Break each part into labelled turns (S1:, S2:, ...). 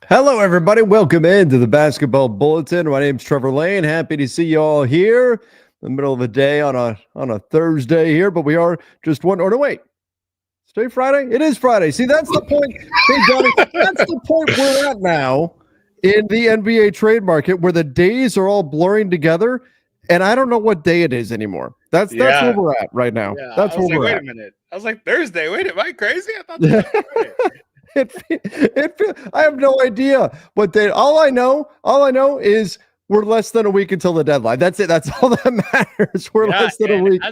S1: Hello, everybody. Welcome into the Basketball Bulletin. My name's Trevor Lane. Happy to see you all here in the middle of the day on a Thursday here, but we are just one. Or no, wait. Is today Friday? It is Friday. See, that's the point. Hey, Donnie, that's the point we're at now in the NBA trade market, where the days are all blurring together, and I don't know what day it is anymore. That's where we're at right now.
S2: Yeah,
S1: that's where we're
S2: wait
S1: at.
S2: a minute. I was like, Thursday. Wait, am I crazy? I thought that was Friday.
S1: I have no idea what day. All I know is we're less than a week until the deadline. That's it. That's all that matters. We're less than a week.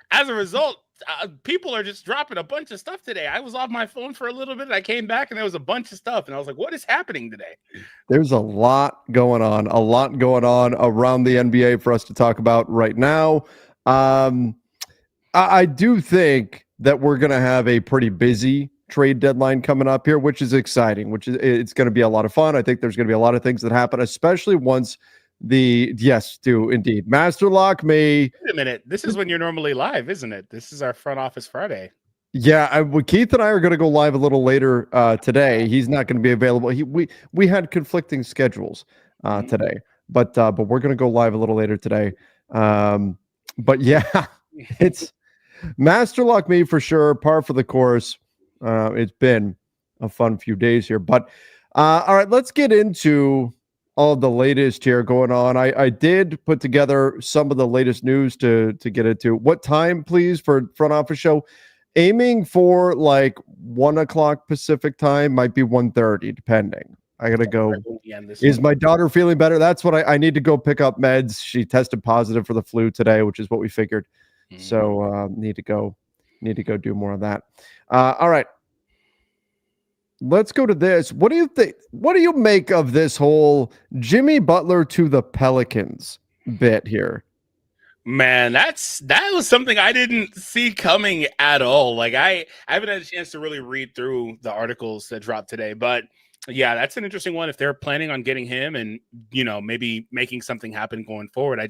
S2: As a result, people are just dropping a bunch of stuff today. I was off my phone for a little bit. I came back and there was a bunch of stuff. And I was like, what is happening today?
S1: There's a lot going on around the NBA for us to talk about right now. I do think that we're going to have a pretty busy trade deadline coming up here, which is exciting, it's going to be a lot of fun. I think there's going to be a lot of things that happen, especially once Master Lock me.
S2: Wait a minute. This is when you're normally live, isn't it? This is our front office Friday.
S1: Yeah, Keith and I are going to go live a little later today. He's not going to be available. We had conflicting schedules today, but we're going to go live a little later today. But yeah, it's Master Lock me for sure, par for the course. It's been a fun few days here, but all right, let's get into all the latest here going on. I did put together some of the latest news to get into. What time, please, for front office show? Aiming for like 1 o'clock Pacific time, might be 1:30, depending. I gotta go. Is my daughter feeling better? That's what I need to go pick up meds. She tested positive for the flu today, which is what we figured. So need to go do more of that. All right. Let's go to this. What do you think? What do you make of this whole Jimmy Butler to the Pelicans bit here?
S2: Man, that was something I didn't see coming at all. Like I haven't had a chance to really read through the articles that dropped today, but yeah, that's an interesting one. If they're planning on getting him and, maybe making something happen going forward, I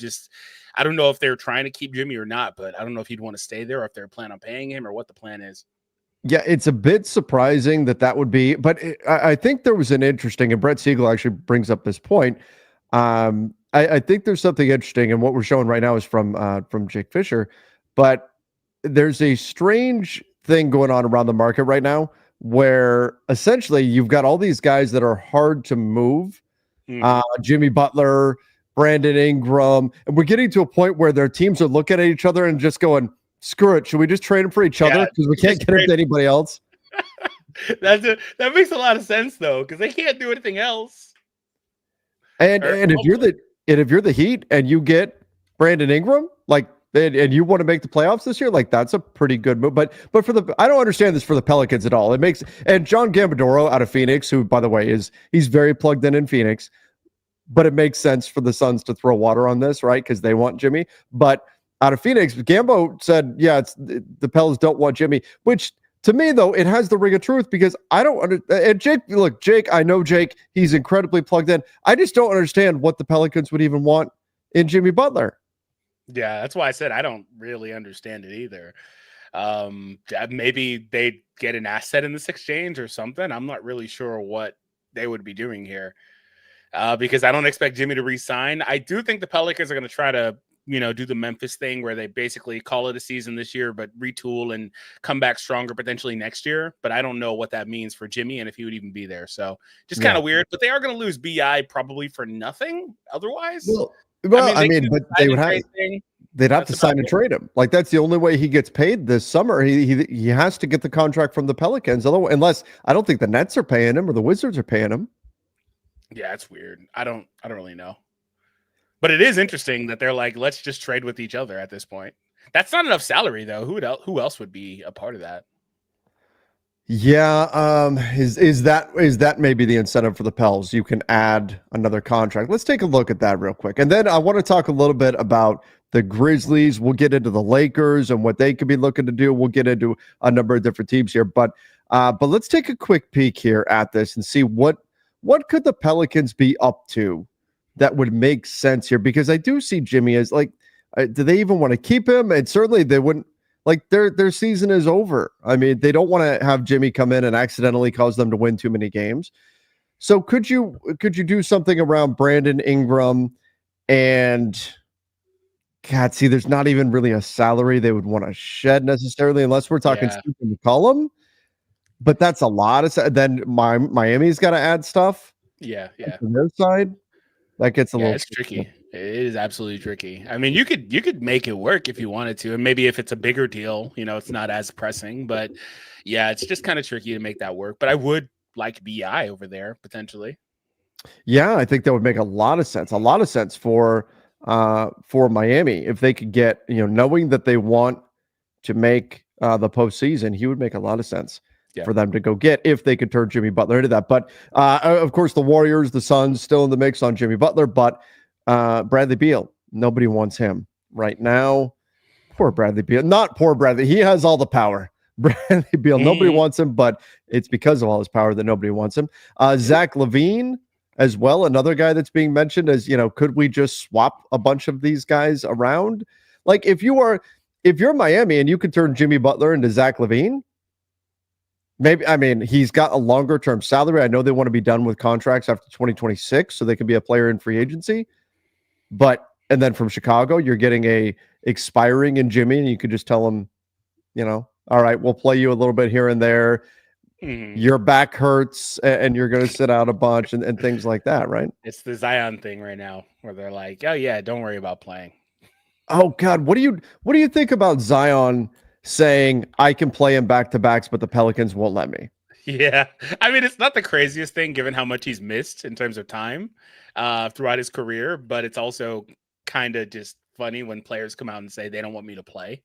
S2: don't know if they're trying to keep Jimmy or not, but I don't know if he'd want to stay there or if they're planning on paying him or what the plan is.
S1: Yeah, it's a bit surprising that would be, but I think there was an interesting, and Brett Siegel actually brings up this point. I think there's something interesting, and what we're showing right now is from Jake Fisher, but there's a strange thing going on around the market right now where essentially you've got all these guys that are hard to move. Jimmy Butler, Brandon Ingram, and we're getting to a point where their teams are looking at each other and just going, screw it. Should we just trade him for each other? Because we can't get him to anybody else.
S2: That makes a lot of sense though, because they can't do anything else.
S1: And if you're the Heat and you get Brandon Ingram, and you want to make the playoffs this year, that's a pretty good move. But I don't understand this for the Pelicans at all. And John Gambadoro out of Phoenix, who by the way he's very plugged in Phoenix, but it makes sense for the Suns to throw water on this, right? Because they want Jimmy. But out of Phoenix, Gambo said, yeah, the Pels don't want Jimmy, which to me, though, it has the ring of truth because I don't understand. And Jake, I know Jake, he's incredibly plugged in. I just don't understand what the Pelicans would even want in Jimmy Butler.
S2: Yeah, that's why I said I don't really understand it either. Maybe they get an asset in this exchange or something. I'm not really sure what they would be doing here because I don't expect Jimmy to re-sign. I do think the Pelicans are going to try to do the Memphis thing where they basically call it a season this year, but retool and come back stronger potentially next year. But I don't know what that means for Jimmy and if he would even be there. So just kind of weird, but they are going to lose BI probably for nothing otherwise.
S1: But they'd have to sign and trade him. That's the only way he gets paid this summer. He has to get the contract from the Pelicans. Although, unless I don't think the Nets are paying him or the Wizards are paying him.
S2: Yeah, it's weird. I don't really know. But it is interesting that they're like, let's just trade with each other at this point. That's not enough salary, though. Who else would be a part of that?
S1: Yeah, is that maybe the incentive for the Pels? You can add another contract. Let's take a look at that real quick. And then I want to talk a little bit about the Grizzlies. We'll get into the Lakers and what they could be looking to do. We'll get into a number of different teams here. But let's take a quick peek here at this and see what could the Pelicans be up to that would make sense here, because I do see Jimmy as do they even want to keep him? And certainly they wouldn't. Their season is over. I mean, they don't want to have Jimmy come in and accidentally cause them to win too many games. So could you do something around Brandon Ingram and God, see, there's not even really a salary they would want to shed necessarily, unless we're talking
S2: Yeah,
S1: Stephen McCollum. But that's a lot of. Then Miami's got to add stuff
S2: yeah.
S1: on their side. That gets a
S2: Yeah,
S1: little
S2: it's tricky. It is absolutely tricky. I mean, you could make it work if you wanted to, and maybe if it's a bigger deal, it's not as pressing. But yeah, it's just kind of tricky to make that work. But I would like Bi over there potentially.
S1: Yeah, I think that would make a lot of sense. A lot of sense for Miami if they could get knowing that they want to make the postseason, he would make a lot of sense
S2: Yeah.
S1: for them to go get if they could turn Jimmy Butler into that. But of course, the Warriors, the Suns, still in the mix on Jimmy Butler, but Bradley Beal, nobody wants him right now. Poor Bradley Beal, not poor Bradley. He has all the power. Bradley Beal, nobody wants him, but it's because of all his power that nobody wants him. Zach LaVine as well, another guy that's being mentioned as, could we just swap a bunch of these guys around? Like if you're Miami and you could turn Jimmy Butler into Zach LaVine, maybe, I mean, he's got a longer term salary. I know they want to be done with contracts after 2026 so they can be a player in free agency. And then from Chicago, you're getting a expiring in Jimmy, and you could just tell him, all right, we'll play you a little bit here and there. Your back hurts and you're going to sit out a bunch and things like that, right?
S2: It's the Zion thing right now where they're like, oh yeah, don't worry about playing.
S1: Oh God, what do you think about Zion saying I can play him back-to-backs, but the Pelicans won't let me?
S2: Yeah, I mean, it's not the craziest thing given how much he's missed in terms of time throughout his career, but it's also kind of just funny when players come out and say they don't want me to play,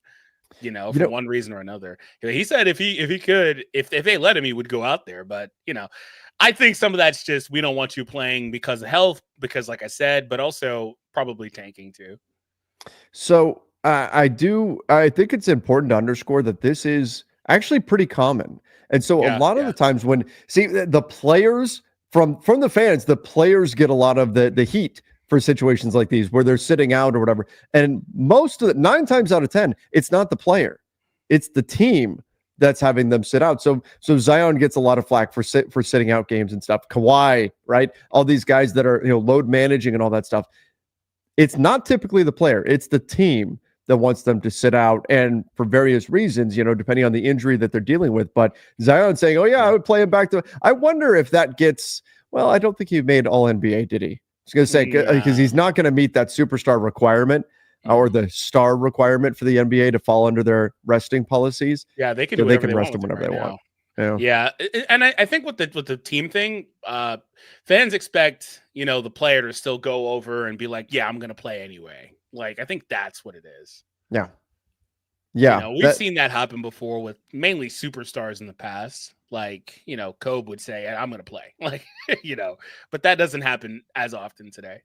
S2: for one reason or another. He said if he could, if they let him, he would go out there. But I think some of that's just we don't want you playing because of health, because like I said, but also probably tanking too.
S1: So I think it's important to underscore that this is actually pretty common. And so a lot of the times when the players from the fans, the players get a lot of the heat for situations like these where they're sitting out or whatever. And 9 times out of 10, it's not the player, it's the team that's having them sit out. So Zion gets a lot of flack for sitting out games and stuff. Kawhi, right? All these guys that are load managing and all that stuff. It's not typically the player, it's the team that wants them to sit out, and for various reasons, depending on the injury that they're dealing with. But Zion saying, oh yeah, I would play him back to, I wonder if that gets, well, I don't think he made all NBA, did he? I was going to say, because he's not going to meet that superstar requirement or the star requirement for the NBA to fall under their resting policies.
S2: Yeah, they can
S1: so
S2: do
S1: they
S2: whatever
S1: can
S2: they
S1: rest
S2: want
S1: him whenever
S2: right
S1: they
S2: now.
S1: want. Yeah.
S2: Yeah, and I think with the team thing, fans expect the player to still go over and be like, yeah, I'm going to play anyway. Like I think that's what it is.
S1: Yeah. Yeah.
S2: We've seen that happen before with mainly superstars in the past. Like Kobe would say, I'm going to play. Like but that doesn't happen as often today.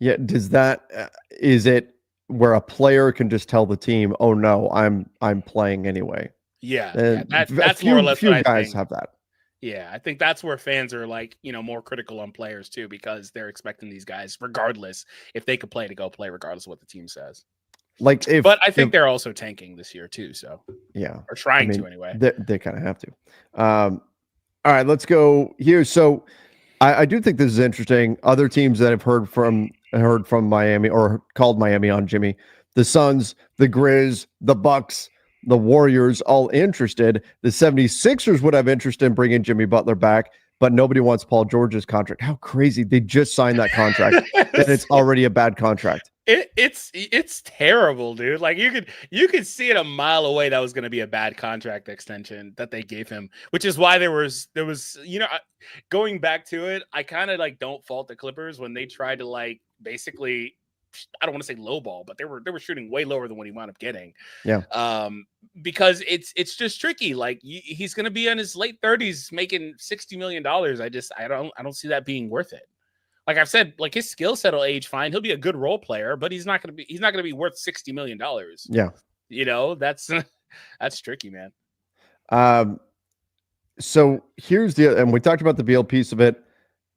S1: Yeah. Does that is it where a player can just tell the team, oh no, I'm playing anyway?
S2: Yeah, that's more or less what I
S1: guys
S2: think.
S1: have that.
S2: Yeah, I think that's where fans are like, more critical on players too, because they're expecting these guys, regardless if they could play, to go play, regardless of what the team says. But I think they're also tanking this year too. So
S1: yeah,
S2: or trying to anyway.
S1: They kind of have to. All right, let's go here. So I do think this is interesting. Other teams that have heard from Miami or called Miami on Jimmy, the Suns, the Grizz, the Bucks, the Warriors, all interested. The 76ers would have interest in bringing Jimmy Butler back, but nobody wants Paul George's contract. How crazy. They just signed that contract and it's already a bad contract.
S2: It's terrible, dude. Like you could see it a mile away that was going to be a bad contract extension that they gave him, which is why there was going back to it, I kind of like don't fault the Clippers when they tried to like basically, I don't want to say lowball, but they were shooting way lower than what he wound up getting.
S1: Yeah.
S2: Because it's just tricky. Like he's going to be in his late 30s making $60 million. I don't see that being worth it. Like I've said, like his skill set will age fine. He'll be a good role player, but he's not going to be worth $60 million. Yeah. That's tricky, man.
S1: So here's and we talked about the Beal piece of it.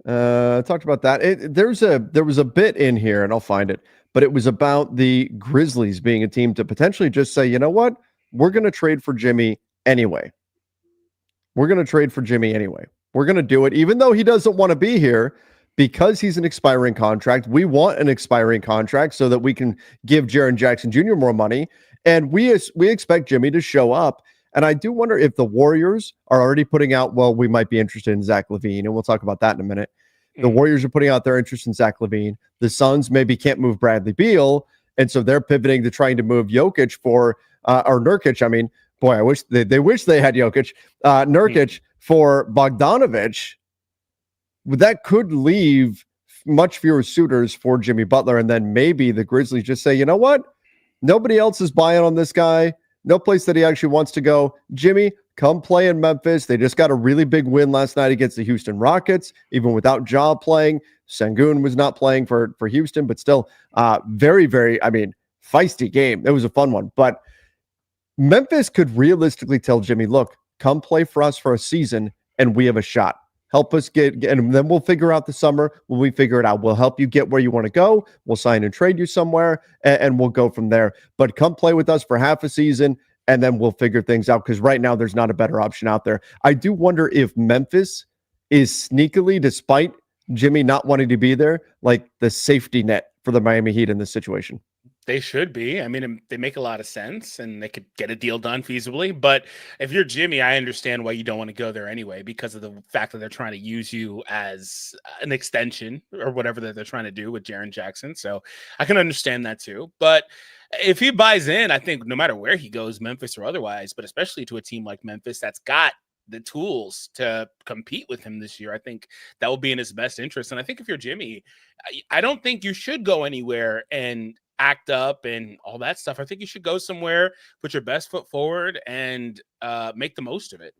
S1: Talked about that. There was a bit in here, and I'll find it, but it was about the Grizzlies being a team to potentially just say, you know what, we're going to trade for Jimmy anyway. We're going to do it, even though he doesn't want to be here because he's an expiring contract. We want an expiring contract so that we can give Jaren Jackson Jr. more money. And we expect Jimmy to show up. And I do wonder if the Warriors are already putting out, well, we might be interested in Zach LaVine, and we'll talk about that in a minute. The Warriors are putting out their interest in Zach LaVine. The Suns maybe can't move Bradley Beal, and so they're pivoting to trying to move Jokic or Nurkic. I mean, boy, I wish they wish they had Jokic, Nurkic for Bogdanovic. That could leave much fewer suitors for Jimmy Butler, and then maybe the Grizzlies just say, you know what? Nobody else is buying on this guy. No place that he actually wants to go. Jimmy, come play in Memphis. They just got a really big win last night against the Houston Rockets, even without Ja playing. Sengun was not playing for Houston, but still very, very, feisty game. It was a fun one. But Memphis could realistically tell Jimmy, look, come play for us for a season, and we have a shot. Help us get, and then we'll figure out the summer when we figure it out. We'll help you get where you want to go. We'll sign and trade you somewhere, and we'll go from there. But come play with us for half a season, and then we'll figure things out, because right now there's not a better option out there. I do wonder if Memphis is sneakily, despite Jimmy not wanting to be there, like the safety net for the Miami Heat in this situation.
S2: They should be. I mean, they make a lot of sense, and they could get a deal done feasibly. But if you're Jimmy, I understand why you don't want to go there anyway, because of the fact that they're trying to use you as an extension or whatever that they're trying to do with Jaren Jackson. So I can understand that too. But if he buys in, I think no matter where he goes, Memphis or otherwise, but especially to a team like Memphis that's got the tools to compete with him this year, I think that will be in his best interest. And I think if you're Jimmy, I don't think you should go anywhere and act up and all that stuff. I think you should go somewhere, put your best foot forward, and make the most of it.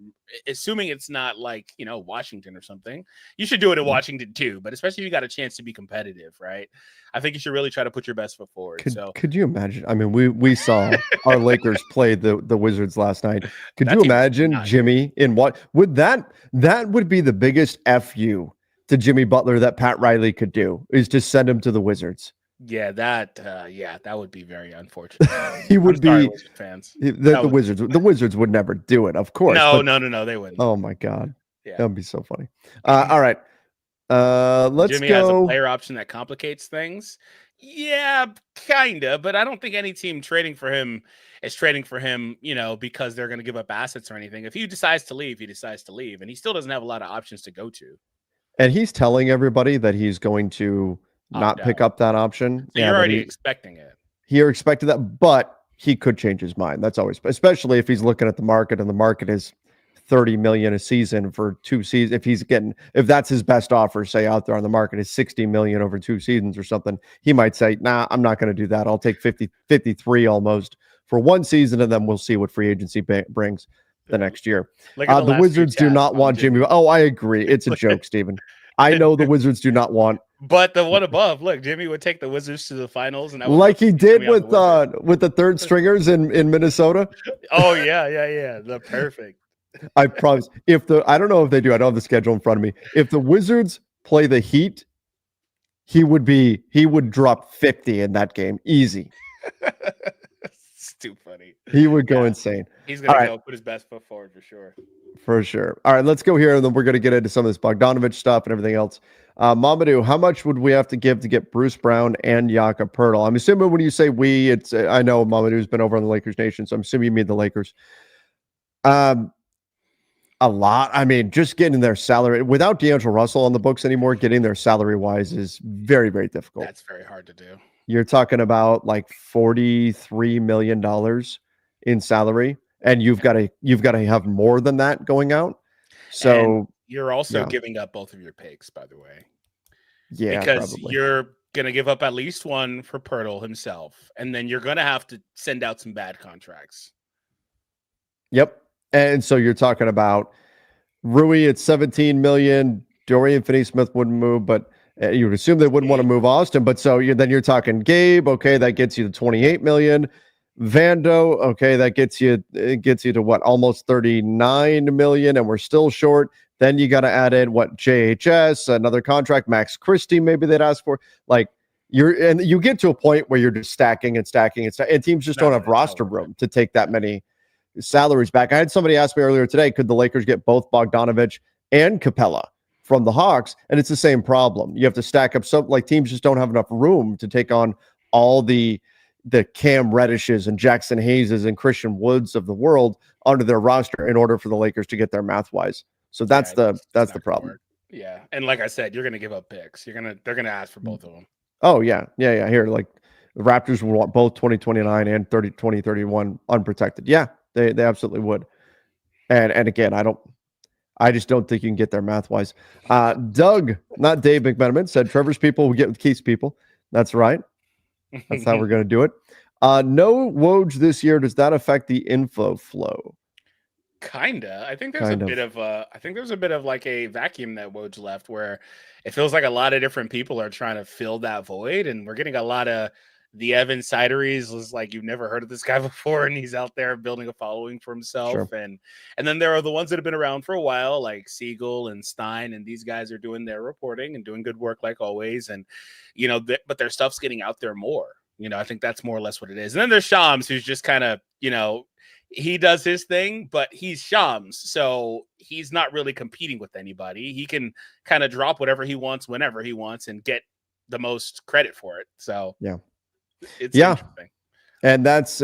S2: Assuming it's not like, Washington or something. You should do it in Washington too, but especially if you got a chance to be competitive, right? I think you should really try to put your best foot forward.
S1: Could you imagine? I mean, we saw our Lakers play the Wizards last night. Could you imagine Jimmy in what would that would be the biggest FU to Jimmy Butler that Pat Riley could do, is just send him to the Wizards.
S2: Yeah, that would be very unfortunate.
S1: He would be
S2: fans.
S1: The Wizards. The Wizards would never do it, of course.
S2: No, they wouldn't.
S1: Oh my God,
S2: yeah,
S1: that would be so funny. All right, let's
S2: Jimmy
S1: go.
S2: has a player option that complicates things. Yeah, kinda, but I don't think any team trading for him is trading for him, because they're going to give up assets or anything. If he decides to leave, he decides to leave, and he still doesn't have a lot of options to go to.
S1: And he's telling everybody that he's going to not pick up that option.
S2: So you're already expecting it.
S1: You're expecting that, but he could change his mind. That's always, especially if he's looking at the market, and the market is $30 million a season for 2 seasons. If that's his best offer, say out there on the market is $60 million over 2 seasons or something, he might say, nah, I'm not going to do that. I'll take 53 almost for 1 season, and then we'll see what free agency brings the next year. The Wizards do not want Jimmy. Oh, I agree. It's a joke, Steven. I know the Wizards do not want.
S2: But the one above, look, Jimmy would take the Wizards to the finals, and
S1: like he did with the third stringers in Minnesota.
S2: Oh yeah, the perfect.
S1: I promise. I don't know if they do. I don't have the schedule in front of me. If the Wizards play the Heat, he would drop 50 in that game, easy.
S2: It's too funny.
S1: He would go insane.
S2: He's gonna go put his best foot forward for sure.
S1: For sure. All right, let's go here, and then we're going to get into some of this Bogdanovic stuff and everything else. Mamadou, how much would we have to give to get Bruce Brown and Jakob Poeltl? I'm assuming when you say we, it's I know Mamadou's been over on the Lakers Nation, so I'm assuming you mean the Lakers. A lot. I mean, just getting their salary without D'Angelo Russell on the books anymore, getting their salary wise is very, very difficult.
S2: That's very hard to do.
S1: You're talking about like $43 million in salary. And you've got to have more than that going out. So
S2: and you're also giving up both of your picks, by the way.
S1: Yeah,
S2: because
S1: probably.
S2: You're gonna give up at least one for Poeltl himself, and then you're gonna have to send out some bad contracts.
S1: Yep. And so you're talking about Rui at $17 million. Dorian Finney-Smith wouldn't move, but you would assume they wouldn't want to move Austin. But so you're talking Gabe. Okay, that gets you to $28 million. Vando, okay, that gets you to what, almost $39 million, and we're still short. Then you got to add in what, JHS, another contract, Max Christie, maybe they'd ask for. Like you get to a point where you're just stacking, and teams just don't have roster room to take that many salaries back. I had somebody ask me earlier today, could the Lakers get both Bogdanovic and Capella from the Hawks, and it's the same problem. You have to stack up some, like, teams just don't have enough room to take on all the Cam Reddishes and Jackson Hayeses and Christian Woods of the world onto their roster in order for the Lakers to get there math-wise. So that's the problem.
S2: Yeah, and like I said, you're gonna give up picks. They're gonna ask for both of them.
S1: Oh yeah. Here, like, the Raptors would want both 2029 and 2031 unprotected. Yeah, they absolutely would. And again, I just don't think you can get there math-wise. Doug, not Dave McMenamin, said Trevor's people will get with Keith's people. That's right. That's how we're going to do it. No Woj this year. Does that affect the info flow?
S2: Kinda. I think there's a bit of like a vacuum that Woj left, where it feels like a lot of different people are trying to fill that void, and we're getting a lot of the Evan Sideries was like, you've never heard of this guy before, and he's out there building a following for himself. Sure. And then there are the ones that have been around for a while, like Siegel and Stein, and these guys are doing their reporting and doing good work like always. And, but their stuff's getting out there more. I think that's more or less what it is. And then there's Shams, who's just kind of, he does his thing, but he's Shams. So he's not really competing with anybody. He can kind of drop whatever he wants, whenever he wants, and get the most credit for it. So,
S1: yeah.
S2: It's interesting.
S1: And that's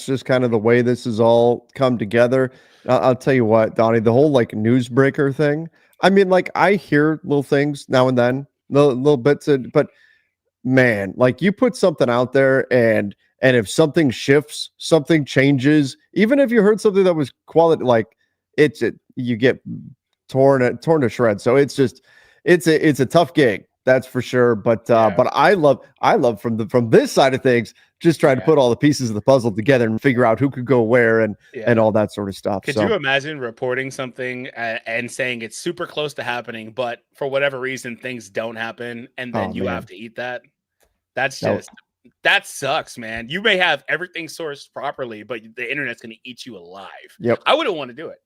S1: just kind of the way this has all come together. I'll tell you what, Donnie, the whole like newsbreaker thing. I mean, like, I hear little things now and then, little bits, but man, like, you put something out there, and if something shifts, something changes, even if you heard something that was quality, like, you get torn to shreds. So it's a tough gig. That's for sure. But I love from this side of things, just trying to put all the pieces of the puzzle together and figure out who could go where and all that sort of stuff.
S2: Could you imagine reporting something and saying it's super close to happening, but for whatever reason things don't happen, and then you have to eat that? That sucks, man. You may have everything sourced properly, but the internet's going to eat you alive.
S1: Yep.
S2: I wouldn't want to do it.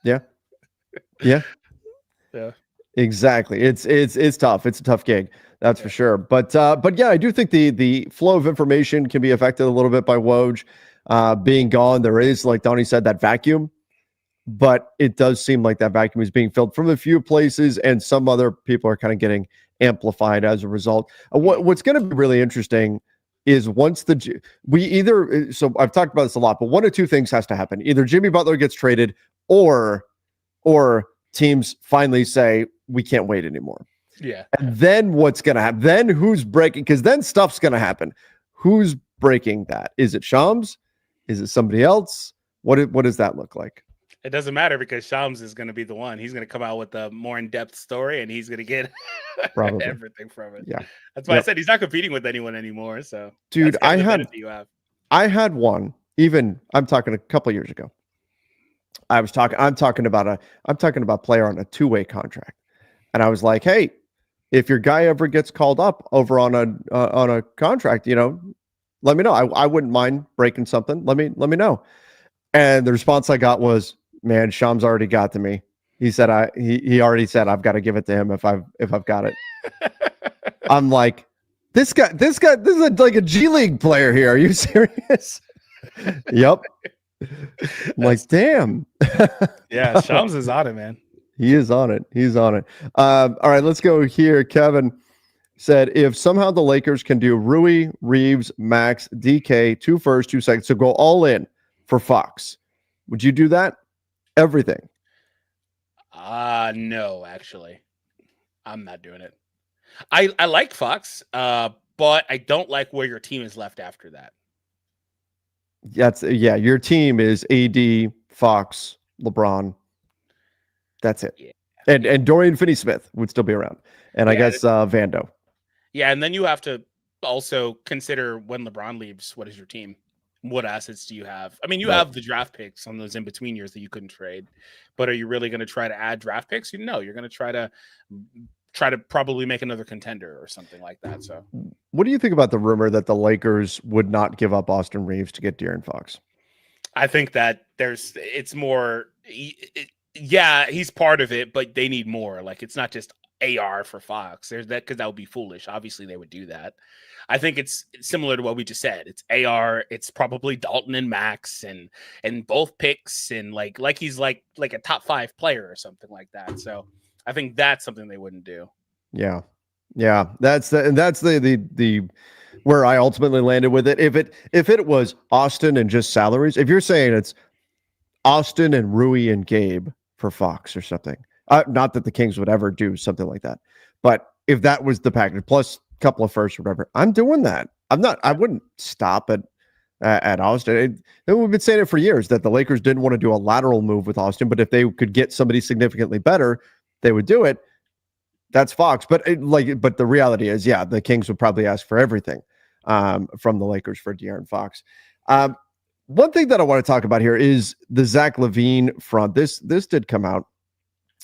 S1: Yeah. Yeah.
S2: Yeah.
S1: Exactly. It's tough. It's a tough gig. That's for sure. But yeah, I do think the flow of information can be affected a little bit by Woj being gone. There is, like Donnie said, that vacuum, but it does seem like that vacuum is being filled from a few places, and some other people are kind of getting amplified as a result. What's going to be really interesting is once so I've talked about this a lot, but one of two things has to happen. Either Jimmy Butler gets traded, or teams finally say, we can't wait anymore.
S2: Yeah.
S1: And then what's going to happen? Then who's breaking? Because then stuff's going to happen. Who's breaking that? Is it Shams? Is it somebody else? What does that look like?
S2: It doesn't matter, because Shams is going to be the one. He's going to come out with a more in-depth story, and he's going to get everything from it.
S1: Yeah.
S2: That's why I said he's not competing with anyone anymore. So,
S1: dude, I had one, even I'm talking a couple years ago. I'm talking about player on a two-way contract. And I was like, hey, if your guy ever gets called up over on a contract, let me know. I wouldn't mind breaking something. Let me know. And the response I got was, man, Shams already got to me. He said he already said I've got to give it to him if I've got it. I'm like, this is like a G League player here. Are you serious? Yep. I'm like, damn.
S2: Yeah, Shams is on it, man.
S1: He is on it. He's on it. All right, let's go here. Kevin said, if somehow the Lakers can do Rui, Reeves, Max, DK, 2 firsts, 2 seconds, so go all in for Fox, would you do that? Everything?
S2: No, actually. I'm not doing it. I like Fox, but I don't like where your team is left after that.
S1: Your team is AD, Fox, LeBron. That's it. Yeah. And Dorian Finney-Smith would still be around. And I guess Vando.
S2: Yeah, and then you have to also consider when LeBron leaves, what is your team? What assets do you have? I mean, you have the draft picks on those in-between years that you couldn't trade. But are you really going to try to add draft picks? No, you're going to try to probably make another contender or something like that. So
S1: what do you think about the rumor that the Lakers would not give up Austin Reeves to get De'Aaron Fox?
S2: I think that it's more... Yeah, he's part of it, but they need more. Like, it's not just AR for Fox. There's that, because that would be foolish. Obviously, they would do that. I think it's similar to what we just said. It's AR. It's probably Dalton and Max and both picks, and like he's like a top 5 player or something like that. So I think that's something they wouldn't do.
S1: Yeah. That's the where I ultimately landed with it. If it was Austin and just salaries, if you're saying it's Austin and Rui and Gabe for Fox or something, not that the Kings would ever do something like that, but if that was the package plus a couple of firsts or whatever, I'm doing that. I wouldn't stop at Austin. We've been saying it for years that the Lakers didn't want to do a lateral move with Austin, but if they could get somebody significantly better, they would do it. That's Fox. But the reality is, yeah, the Kings would probably ask for everything from the Lakers for De'Aaron Fox. One thing that I want to talk about here is the Zach LaVine front. This did come out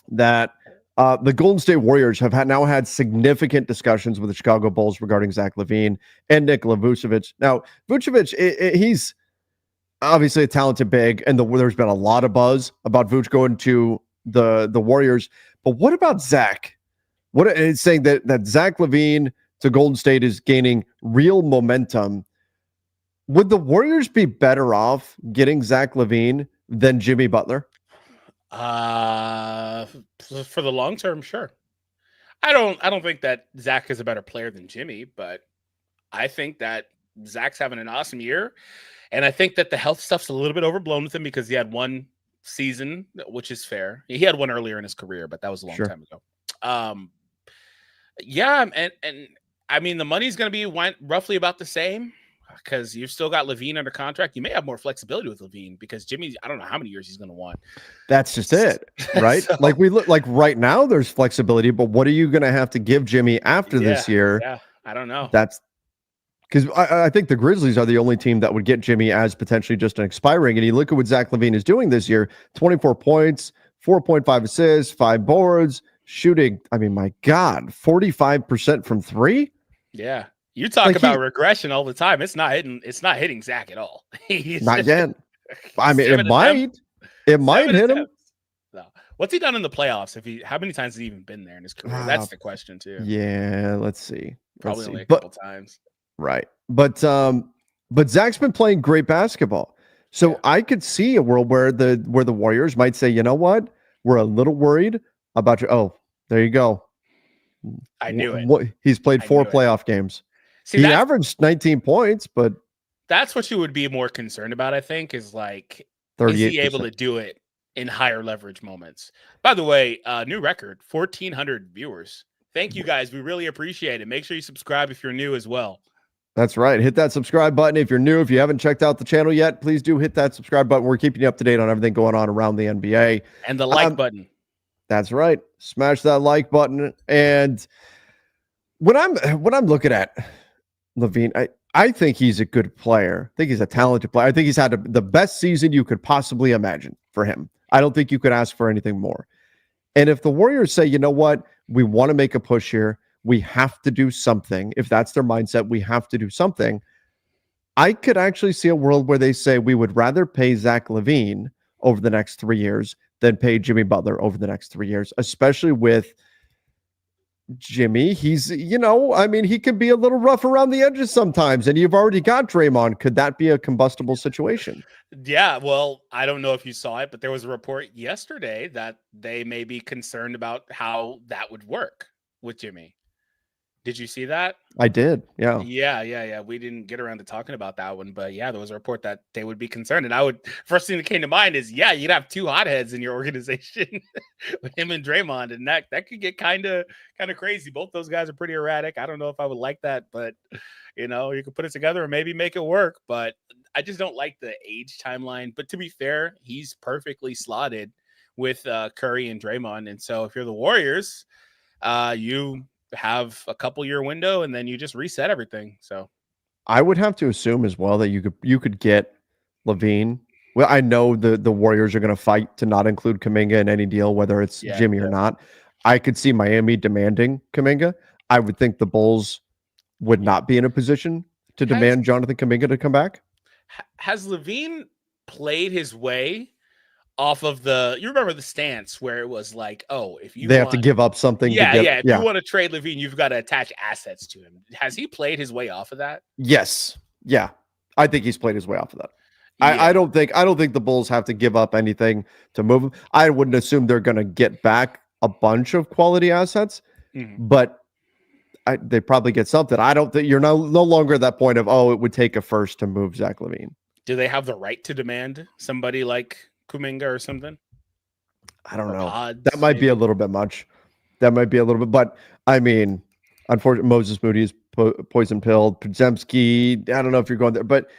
S1: that the Golden State Warriors have now had significant discussions with the Chicago Bulls regarding Zach LaVine and Nikola Vucevic. Now, Vucevic, he's obviously a talented big, and there's been a lot of buzz about Vuce going to the Warriors. But what about Zach? What it's saying that Zach LaVine to Golden State is gaining real momentum. Would the Warriors be better off getting Zach LaVine than Jimmy Butler?
S2: For the long term, sure. I don't think that Zach is a better player than Jimmy, but I think that Zach's having an awesome year. And I think that the health stuff's a little bit overblown with him because he had one season, which is fair. He had one earlier in his career, but that was a long time ago. Yeah, and I mean the money's going to be roughly about the same because you've still got LaVine under contract. You may have more flexibility with LaVine because Jimmy, I don't know how many years he's going to want.
S1: That's just it, right? So, like we look like right now, there's flexibility, but what are you going to have to give Jimmy after this year?
S2: Yeah, I don't know.
S1: That's because I think the Grizzlies are the only team that would get Jimmy as potentially just an expiring. And you look at what Zach LaVine is doing this year: 24 points, 4.5 assists, 5 boards. Shooting, I mean, my God, 45% from three.
S2: Yeah, you talk about regression all the time. It's not hitting Zach at all.
S1: Not yet. I mean, it might hit him.
S2: No. What's he done in the playoffs? How many times has he even been there in his career? That's the question too.
S1: Yeah, let's see.
S2: Probably only a couple times.
S1: Right, but Zach's been playing great basketball, so I could see a world where the Warriors might say, you know what, we're a little worried about your. Oh, there you go.
S2: I knew it.
S1: He's played 4 playoff games. See, he averaged 19 points, but
S2: that's what you would be more concerned about, I think, is like, is he able to do it in higher leverage moments? By the way, new record, 1,400 viewers. Thank you guys. We really appreciate it. Make sure you subscribe if you're new as well.
S1: That's right. Hit that subscribe button if you're new. If you haven't checked out the channel yet, please do hit that subscribe button. We're keeping you up to date on everything going on around the NBA.
S2: And the like button.
S1: That's right. Smash that like button. And when I'm looking at LaVine, I think he's a good player. I think he's a talented player. I think he's had the best season you could possibly imagine for him. I don't think you could ask for anything more. And if the Warriors say, you know what, we want to make a push here, we have to do something. If that's their mindset, we have to do something. I could actually see a world where they say we would rather pay Zach LaVine over the next 3 years than pay Jimmy Butler over the next 3 years, especially with Jimmy. He's, he can be a little rough around the edges sometimes, and you've already got Draymond. Could that be a combustible situation?
S2: Yeah, well, I don't know if you saw it, but there was a report yesterday that they may be concerned about how that would work with Jimmy. Did you see that?
S1: I did. Yeah.
S2: Yeah. We didn't get around to talking about that one, but yeah, there was a report that they would be concerned. And first thing that came to mind is, yeah, you'd have 2 hotheads in your organization with him and Draymond, and that could get kind of crazy. Both those guys are pretty erratic. I don't know if I would like that, but you could put it together and maybe make it work. But I just don't like the age timeline. But to be fair, he's perfectly slotted with Curry and Draymond. And so if you're the Warriors, you have a couple year window and then you just reset everything. So
S1: I would have to assume as well that you could get LaVine. Well, I know the Warriors are going to fight to not include Kuminga in any deal, whether it's Jimmy or not. I could see Miami demanding Kuminga. I would think the Bulls would not be in a position to demand Jonathan Kuminga to come back.
S2: Has LaVine played his way off of you remember the stance where it was like, oh, if you
S1: have to give up something.
S2: If you want to trade LaVine, you've got to attach assets to him. Has he played his way off of that?
S1: Yes. Yeah. I think he's played his way off of that. Yeah. I don't think the Bulls have to give up anything to move him. I wouldn't assume they're going to get back a bunch of quality assets, but they probably get something. I don't think you're no longer at that point of, oh, it would take a first to move Zach LaVine.
S2: Do they have the right to demand somebody like Kuminga or something?
S1: I don't know.
S2: Pods,
S1: that might be a little bit much. That might be a little bit, but I mean, unfortunately, Moses Moody is poison pilled. Podziemski, I don't know if you're going there, but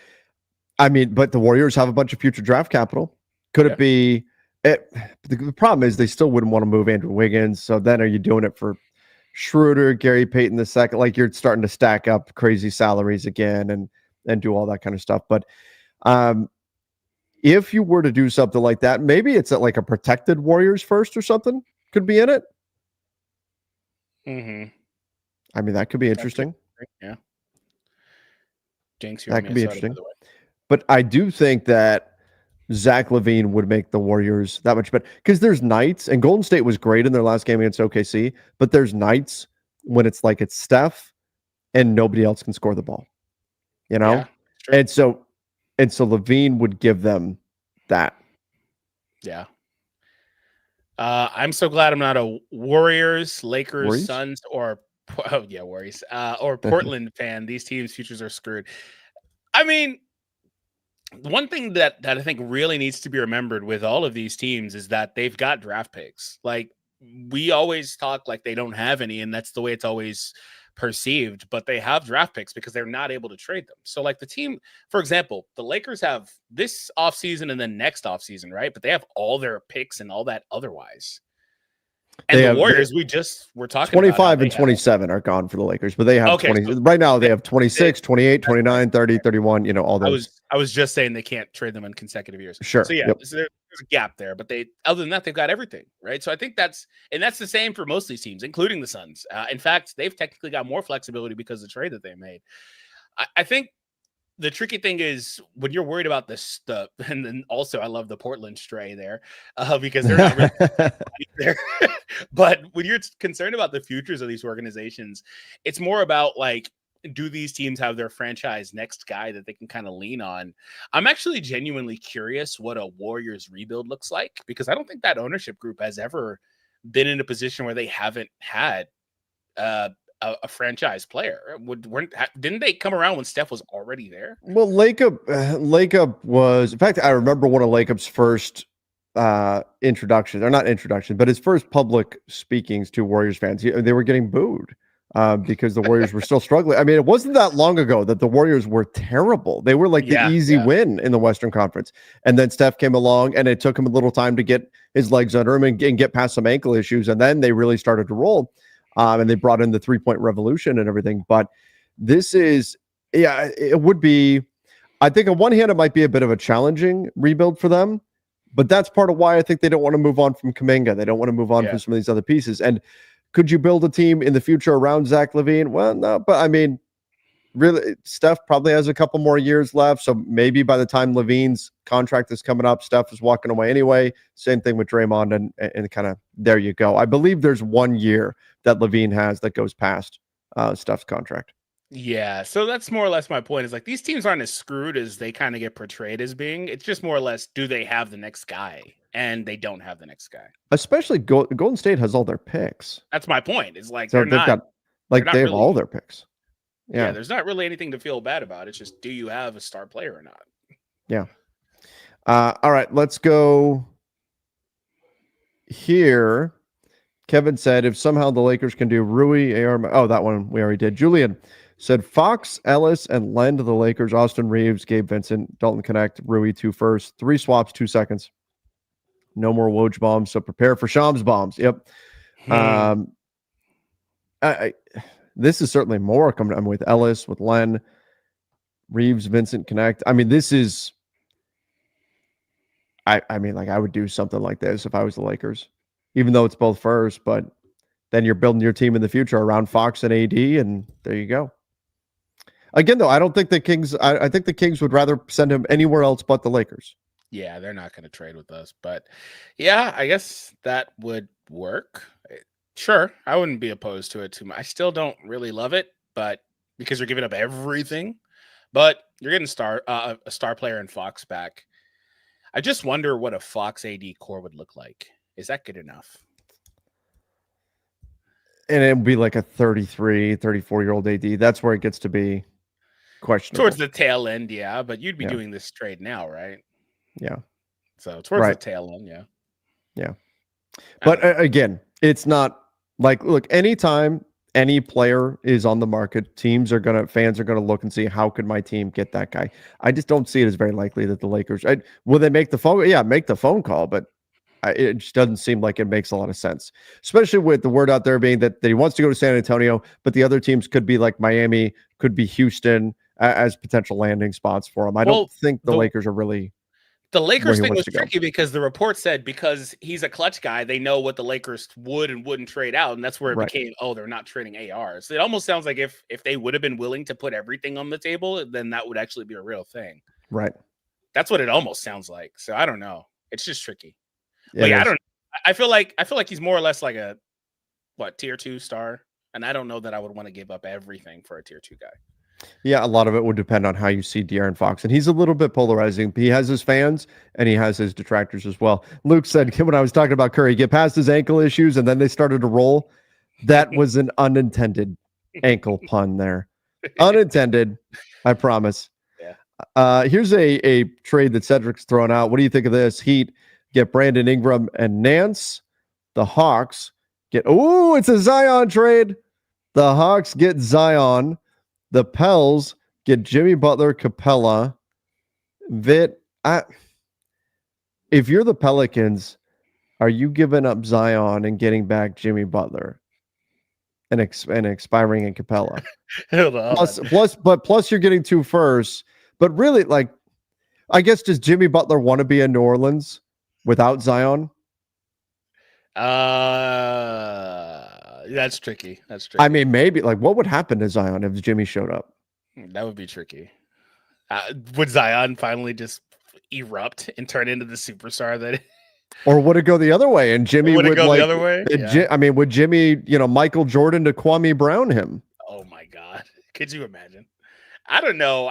S1: I mean, but the Warriors have a bunch of future draft capital. Could it be? The problem is they still wouldn't want to move Andrew Wiggins. So then, are you doing it for Schroeder, Gary Payton II? Like you're starting to stack up crazy salaries again and do all that kind of stuff. But if you were to do something like that, maybe it's at like a protected Warriors first or something could be in it. I mean, that could be interesting.
S2: Yeah. Jinx,
S1: that could be interesting. But I do think that Zach LaVine would make the Warriors that much better because there's nights, and Golden State was great in their last game against OKC, but there's nights when it's like it's Steph and nobody else can score the ball, you know? Yeah, and so LaVine would give them that.
S2: Yeah. I'm so glad I'm not a Warriors, Lakers, Suns, or Warriors, or Portland fan. These teams' futures are screwed. I mean, one thing that I think really needs to be remembered with all of these teams is that they've got draft picks. Like we always talk like they don't have any, and that's the way it's always perceived, but they have draft picks because they're not able to trade them. So like the team, for example, the Lakers have this offseason and then next offseason, right? But they have all their picks and all that otherwise. And the Warriors, we're talking
S1: 25 and 27 are gone for the Lakers, but they have 20 right now. They have 26, 28, 29, 30, 31, you know, all those.
S2: I was just saying they can't trade them in consecutive years.
S1: Sure.
S2: So so there's a gap there, but other than that, they've got everything, right? So I think that's the same for most of these teams, including the Suns. In fact, they've technically got more flexibility because of the trade that they made. I think the tricky thing is when you're worried about this stuff, and then also I love the Portland stray there because they're not really there. But when you're concerned about the futures of these organizations, it's more about like, do these teams have their franchise next guy that they can kind of lean on? I'm actually genuinely curious what a Warriors rebuild looks like because I don't think that ownership group has ever been in a position where they haven't had a franchise player. Didn't they come around when Steph was already there?
S1: Well, Lakeup was, in fact, I remember one of Lakeup's first introductions, or not introduction, but his first public speakings to Warriors fans. They were getting booed because the Warriors were still struggling. I mean, it wasn't that long ago that the Warriors were terrible. They were like the easy win in the Western Conference. And then Steph came along and it took him a little time to get his legs under him and get past some ankle issues. And then they really started to roll. And they brought in the 3-point revolution and everything. But this is, it would be, I think on one hand, it might be a bit of a challenging rebuild for them. But that's part of why I think they don't want to move on from Kuminga. They don't want to move on from some of these other pieces. And could you build a team in the future around Zach LaVine? Well, no, but I mean, really, Steph probably has a couple more years left. So maybe by the time LaVine's contract is coming up, Steph is walking away anyway. Same thing with Draymond and kind of there you go. I believe there's 1 year that LaVine has that goes past Steph's contract.
S2: Yeah, so that's more or less my point. Is like these teams aren't as screwed as they kind of get portrayed as being. It's just more or less, do they have the next guy? And they don't have the next guy.
S1: Especially Golden State has all their picks.
S2: That's my point. It's like
S1: so they have all their picks. Yeah,
S2: there's not really anything to feel bad about. It's just, do you have a star player or not?
S1: Yeah. All right, let's go here. Kevin said, if somehow the Lakers can do Rui, that one we already did. Julian said, Fox, Ellis, and Len to the Lakers. Austin Reeves, Gabe Vincent, Dalton Connect, Rui 2 first, 3 swaps, 2 seconds. No more Woj bombs, so prepare for Shams bombs. Yep. This is certainly more coming. I'm with Ellis, with Len, Reeves, Vincent, Connect. I mean, this is. I mean, like I would do something like this if I was the Lakers, even though it's both first. But then you're building your team in the future around Fox and AD, and there you go. Again, though, I don't think the Kings. I think the Kings would rather send him anywhere else but the Lakers.
S2: Yeah, they're not going to trade with us, but yeah, I guess that would work. Sure, I wouldn't be opposed to it too much. I still don't really love it, but because you're giving up everything, but you're getting a star player in Fox back. I just wonder what a Fox AD core would look like. Is that good enough?
S1: And it would be like a 33, 34-year-old AD. That's where it gets to be questionable.
S2: Towards the tail end, yeah. But you'd be
S1: Yeah.
S2: doing this trade now, right?
S1: Yeah.
S2: So towards the tail end, yeah.
S1: Yeah. But again, it's not like, look, anytime any player is on the market, fans are gonna look and see, how could my team get that guy? I just don't see it as very likely that the Lakers will they make the phone? Yeah, make the phone call, but it just doesn't seem like it makes a lot of sense, especially with the word out there being that he wants to go to San Antonio, but the other teams could be like Miami, could be Houston as potential landing spots for him. I don't think the Lakers are really.
S2: The Lakers thing was tricky because the report said because he's a clutch guy, they know what the Lakers would and wouldn't trade out, and that's where it became, they're not trading ARs. It almost sounds like if they would have been willing to put everything on the table, then that would actually be a real thing.
S1: Right.
S2: That's what it almost sounds like. So I don't know. It's just tricky. Like, I don't. I feel like he's more or less like a tier 2 star, and I don't know that I would want to give up everything for a tier 2 guy.
S1: Yeah, a lot of it would depend on how you see De'Aaron Fox, and he's a little bit polarizing. He has his fans and he has his detractors as well. Luke said when I was talking about Curry, get past his ankle issues, and then they started to roll. That was an unintended ankle pun there. Unintended, I promise. Yeah. Here's a trade that Cedric's thrown out. What do you think of this? Heat get Brandon Ingram and Nance. The Hawks get, it's a Zion trade. The Hawks get Zion. The Pels get Jimmy Butler, Capella, if you're the Pelicans, are you giving up Zion and getting back Jimmy Butler and expiring in Capella? Plus you're getting 2 firsts. But really, like, I guess, does Jimmy Butler want to be in New Orleans without Zion?
S2: That's tricky.
S1: I mean, maybe, like, what would happen to Zion if Jimmy showed up?
S2: That would be tricky. Would Zion finally just erupt and turn into the superstar that?
S1: Or would it go the other way? And Jimmy would go the
S2: other way?
S1: I mean, would Jimmy, Michael Jordan to Kwame Brown him?
S2: Oh my God! Could you imagine? I don't know.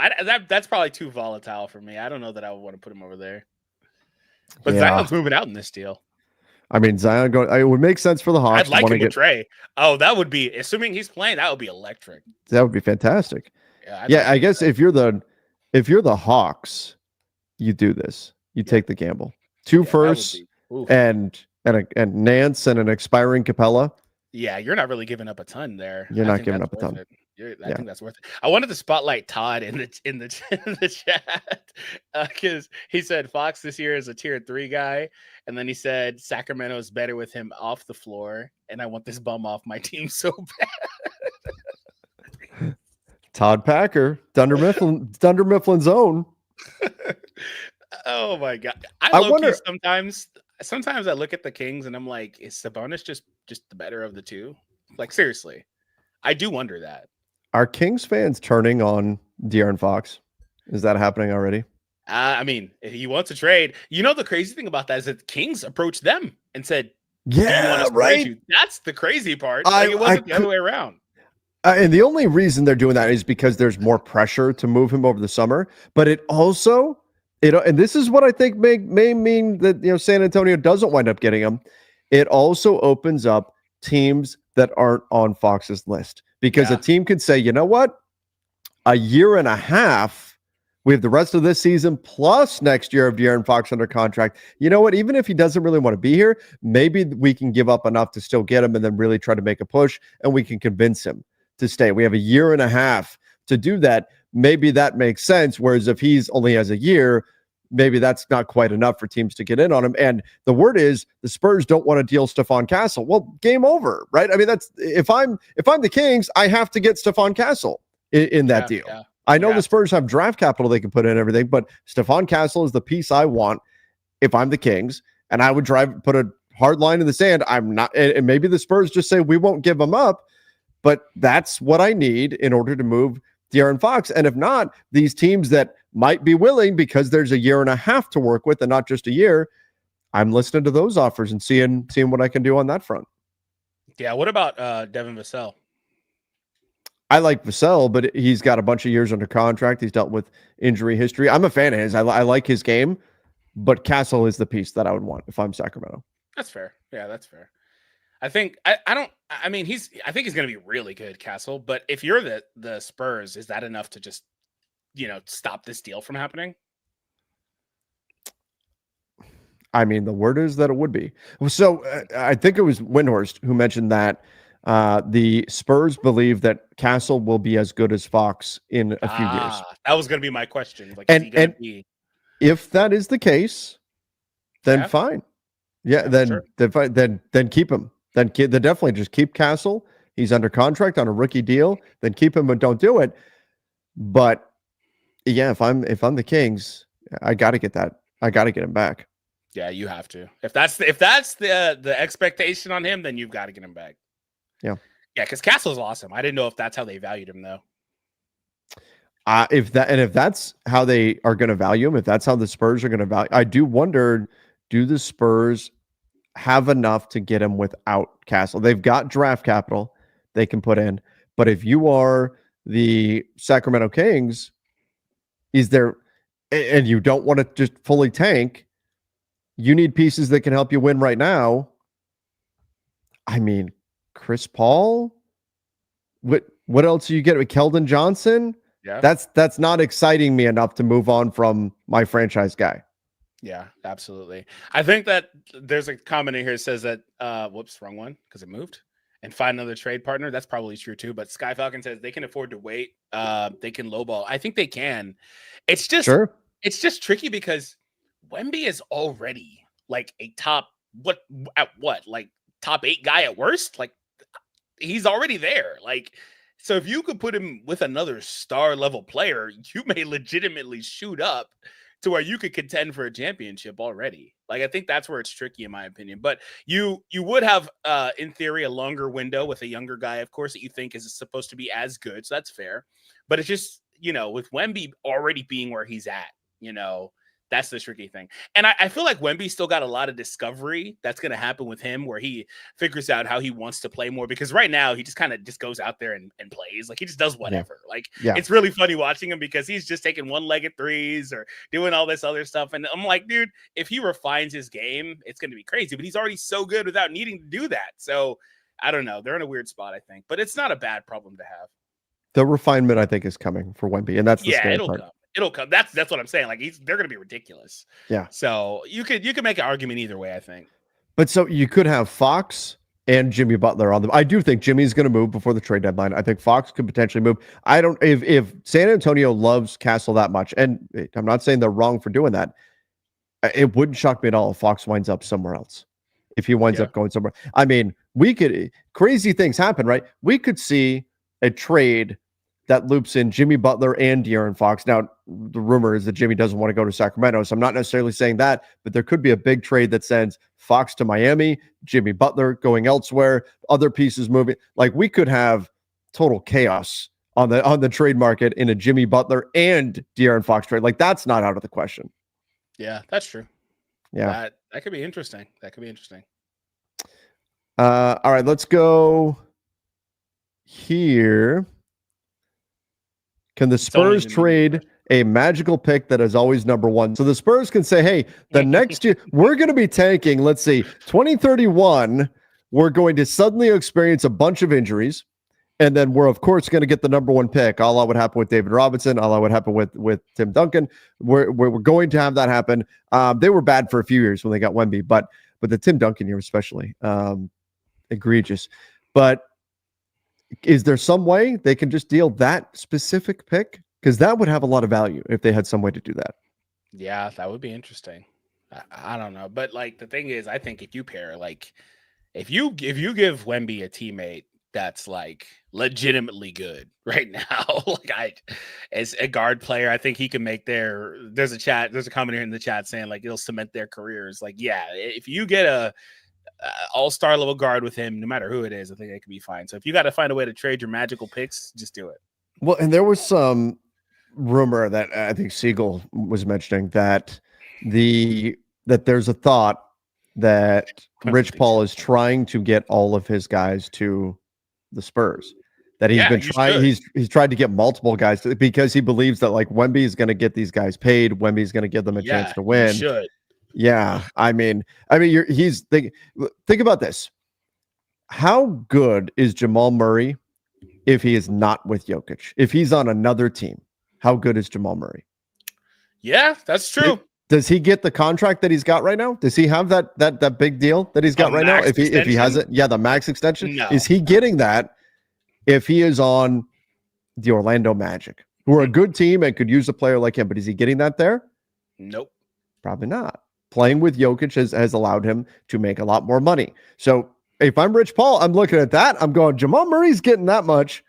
S2: That's probably too volatile for me. I don't know that I would want to put him over there. But Zion's moving out in this deal.
S1: I mean, Zion it would make sense for the Hawks.
S2: I'd like him with Trey. Oh, that would be, assuming he's playing, that would be electric.
S1: That would be fantastic. Yeah, I guess if you're the Hawks, you do this. You take the gamble. 2 firsts and Nance and an expiring Capella.
S2: Yeah, you're not really giving up a ton there.
S1: You're not giving up a ton.
S2: I think that's worth it. I wanted to spotlight Todd in the chat because he said Fox this year is a tier 3 guy, and then he said Sacramento is better with him off the floor, and I want this bum off my team so bad.
S1: Todd Packer, Dunder Mifflin's own.
S2: Oh my God! I wonder sometimes I look at the Kings and I'm like, is Sabonis just the better of the two? Like, seriously, I do wonder that.
S1: Are Kings fans turning on De'Aaron Fox? Is that happening already?
S2: I mean, if he wants to trade, the crazy thing about that is that the Kings approached them and said,
S1: "Yeah, right."
S2: You? That's the crazy part. It wasn't the other way around.
S1: And the only reason they're doing that is because there's more pressure to move him over the summer. But it also, and this is what I think may mean that San Antonio doesn't wind up getting him. It also opens up teams that aren't on Fox's list, because a team can say, you know what, a year and a half, we have the rest of this season plus next year of De'Aaron Fox under contract. You know what, even if he doesn't really want to be here, maybe we can give up enough to still get him and then really try to make a push, and we can convince him to stay. We have a year and a half to do that. Maybe that makes sense. Whereas if he's only has a year, maybe that's not quite enough for teams to get in on him. And the word is the Spurs don't want to deal Stephon Castle. Well, game over, right? I mean, that's if I'm the Kings, I have to get Stephon Castle in that deal. Yeah. I know the Spurs have draft capital they can put in everything, but Stephon Castle is the piece I want if I'm the Kings, and I would put a hard line in the sand. I'm not, and maybe the Spurs just say we won't give him up, but that's what I need in order to move De'Aaron Fox. And if not, these teams that might be willing, because there's a year and a half to work with and not just a year, I'm listening to those offers and seeing what I can do on that front.
S2: Yeah. What about Devin Vassell?
S1: I like Vassell, but he's got a bunch of years under contract. He's dealt with injury history. I'm a fan of his. I like his game, but Castle is the piece that I would want if I'm Sacramento.
S2: That's fair. Yeah, that's fair. I think I don't. I mean, I think he's going to be really good, Castle. But if you're the Spurs, is that enough to just stop this deal from happening?
S1: I mean, the word is that it would be. So I think it was Windhorst who mentioned that the Spurs believe that Castle will be as good as Fox in a few years.
S2: That was going to be my question. Like,
S1: and
S2: is he going to be?
S1: If that is the case, then fine. Yeah, then keep him. Then definitely just keep Castle. He's under contract on a rookie deal. Then keep him, but don't do it. But yeah, if I'm the Kings, I got to get that. I got to get him back.
S2: Yeah, you have to. If that's the expectation on him, then you've got to get him back.
S1: Yeah,
S2: because Castle's awesome. I didn't know if that's how they valued him though.
S1: If that's how they are going to value him, if that's how the Spurs are going to value, I do wonder: do the Spurs have enough to get him without Castle? They've got draft capital they can put in, but if you are the Sacramento Kings, is there, and you don't want to just fully tank, you need pieces that can help you win right now. I mean, Chris Paul. What else do you get with Keldon Johnson?
S2: Yeah,
S1: that's not exciting me enough to move on from my franchise guy.
S2: Yeah, absolutely. I think that there's a comment in here that says that whoops, wrong one because it moved. And find another trade partner. That's probably true too. But Sky Falcon says they can afford to wait. They can lowball. I think they can. It's just It's just tricky because Wemby is already like a top top 8 guy at worst. Like he's already there. Like so, if you could put him with another star level player, you may legitimately shoot up to where you could contend for a championship already. Like, I think that's where it's tricky, in my opinion. But you would have, in theory, a longer window with a younger guy, of course, that you think is supposed to be as good. So that's fair. But it's just, with Wemby already being where he's at, that's the tricky thing. And I feel like Wemby still got a lot of discovery that's going to happen with him where he figures out how he wants to play more. Because right now, he just kind of just goes out there and plays. Like, he just does whatever. It's really funny watching him because he's just taking one-legged threes or doing all this other stuff. And I'm like, dude, if he refines his game, it's going to be crazy. But he's already so good without needing to do that. So, I don't know. They're in a weird spot, I think. But it's not a bad problem to have.
S1: The refinement, I think, is coming for Wemby. And that's the scary part.
S2: It'll come. That's what I'm saying. Like they're going to be ridiculous.
S1: Yeah.
S2: So you could make an argument either way, I think.
S1: But so you could have Fox and Jimmy Butler on them. I do think Jimmy's going to move before the trade deadline. I think Fox could potentially move. I don't if San Antonio loves Castle that much, and I'm not saying they're wrong for doing that. It wouldn't shock me at all if Fox winds up somewhere else. If he winds up going somewhere, I mean, crazy things happen, right? We could see a trade that loops in Jimmy Butler and De'Aaron Fox. Now, the rumor is that Jimmy doesn't want to go to Sacramento, so I'm not necessarily saying that, but there could be a big trade that sends Fox to Miami, Jimmy Butler going elsewhere, other pieces moving. Like, we could have total chaos on the trade market in a Jimmy Butler and De'Aaron Fox trade. Like, that's not out of the question.
S2: Yeah, that's true.
S1: Yeah.
S2: That could be interesting.
S1: All right, let's go here. Can the Spurs trade a magical pick that is always number one? So the Spurs can say, hey, the next year, we're going to be tanking, let's see, 2031, we're going to suddenly experience a bunch of injuries. And then we're, of course, going to get the number one pick. A la what happened with David Robinson, a la what happened with Tim Duncan. We're going to have that happen. They were bad for a few years when they got Wemby, but the Tim Duncan year especially, egregious. But is there some way they can just deal that specific pick? Because that would have a lot of value if they had some way to do that.
S2: Yeah, that would be interesting. I don't know. But like the thing is, I think if you pair, like if you give Wemby a teammate that's like legitimately good right now, as a guard player, I think he can make there's a comment here in the chat saying like it'll cement their careers. Like, yeah, if you get a all-star level guard with him, no matter who it is, I think it could be fine. So if you got to find a way to trade your magical picks, just do it.
S1: Well, and there was some rumor that I think Siegel was mentioning that there's a thought that Rich Paul is trying to get all of his guys to the Spurs. That he's been trying. He's tried to get multiple guys because he believes that like Wemby is going to get these guys paid. Wemby's going to give them a chance to win.
S2: Should.
S1: Yeah, I mean, think about this. how good is Jamal Murray if he is not with Jokic? If he's on another team, how good is Jamal Murray?
S2: Yeah, that's true.
S1: Does he get the contract that he's got right now? Does he have that big deal that he's got right now? If he has it, the max extension.
S2: No.
S1: Is he getting that if he is on the Orlando Magic, who are a good team and could use a player like him? But is he getting that there?
S2: Nope.
S1: Probably not. Playing with Jokic has allowed him to make a lot more money. So if I'm Rich Paul, I'm looking at that. I'm going, Jamal Murray's getting that much.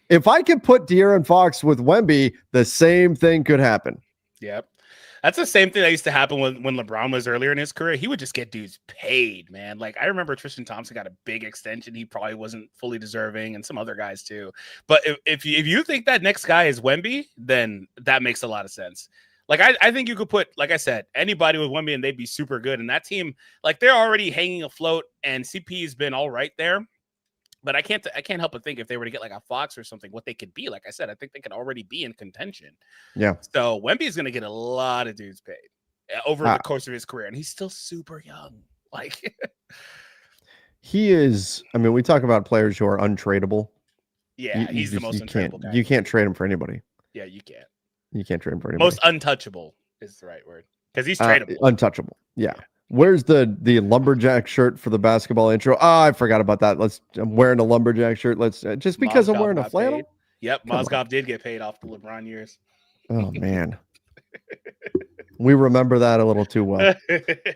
S1: If I could put De'Aaron Fox with Wemby, the same thing could happen.
S2: Yep. That's the same thing that used to happen when LeBron was earlier in his career. He would just get dudes paid, man. Like, I remember Tristan Thompson got a big extension. He probably wasn't fully deserving, and some other guys too. But if you think that next guy is Wemby, then that makes a lot of sense. Like, I think you could put, like I said, anybody with Wemby and they'd be super good. And that team, like, they're already hanging afloat, and CP has been all right there. But I can't help but think if they were to get like a Fox or something, what they could be. Like I said, I think they could already be in contention.
S1: Yeah.
S2: So Wemby is going to get a lot of dudes paid over the course of his career, and he's still super young. Like
S1: he is. I mean, we talk about players who are untradeable.
S2: Yeah, he's the most untradeable guy.
S1: You can't trade him for anybody.
S2: Yeah, you can't.
S1: You can't trade him for anybody.
S2: Most untouchable is the right word, because he's tradable.
S1: Untouchable. Yeah. Where's the lumberjack shirt for the basketball intro? Oh, I forgot about that. I'm wearing a lumberjack shirt. Let's just because I'm wearing a flannel.
S2: Paid. Yep, Mozgov did get paid off the LeBron years.
S1: Oh man, we remember that a little too well.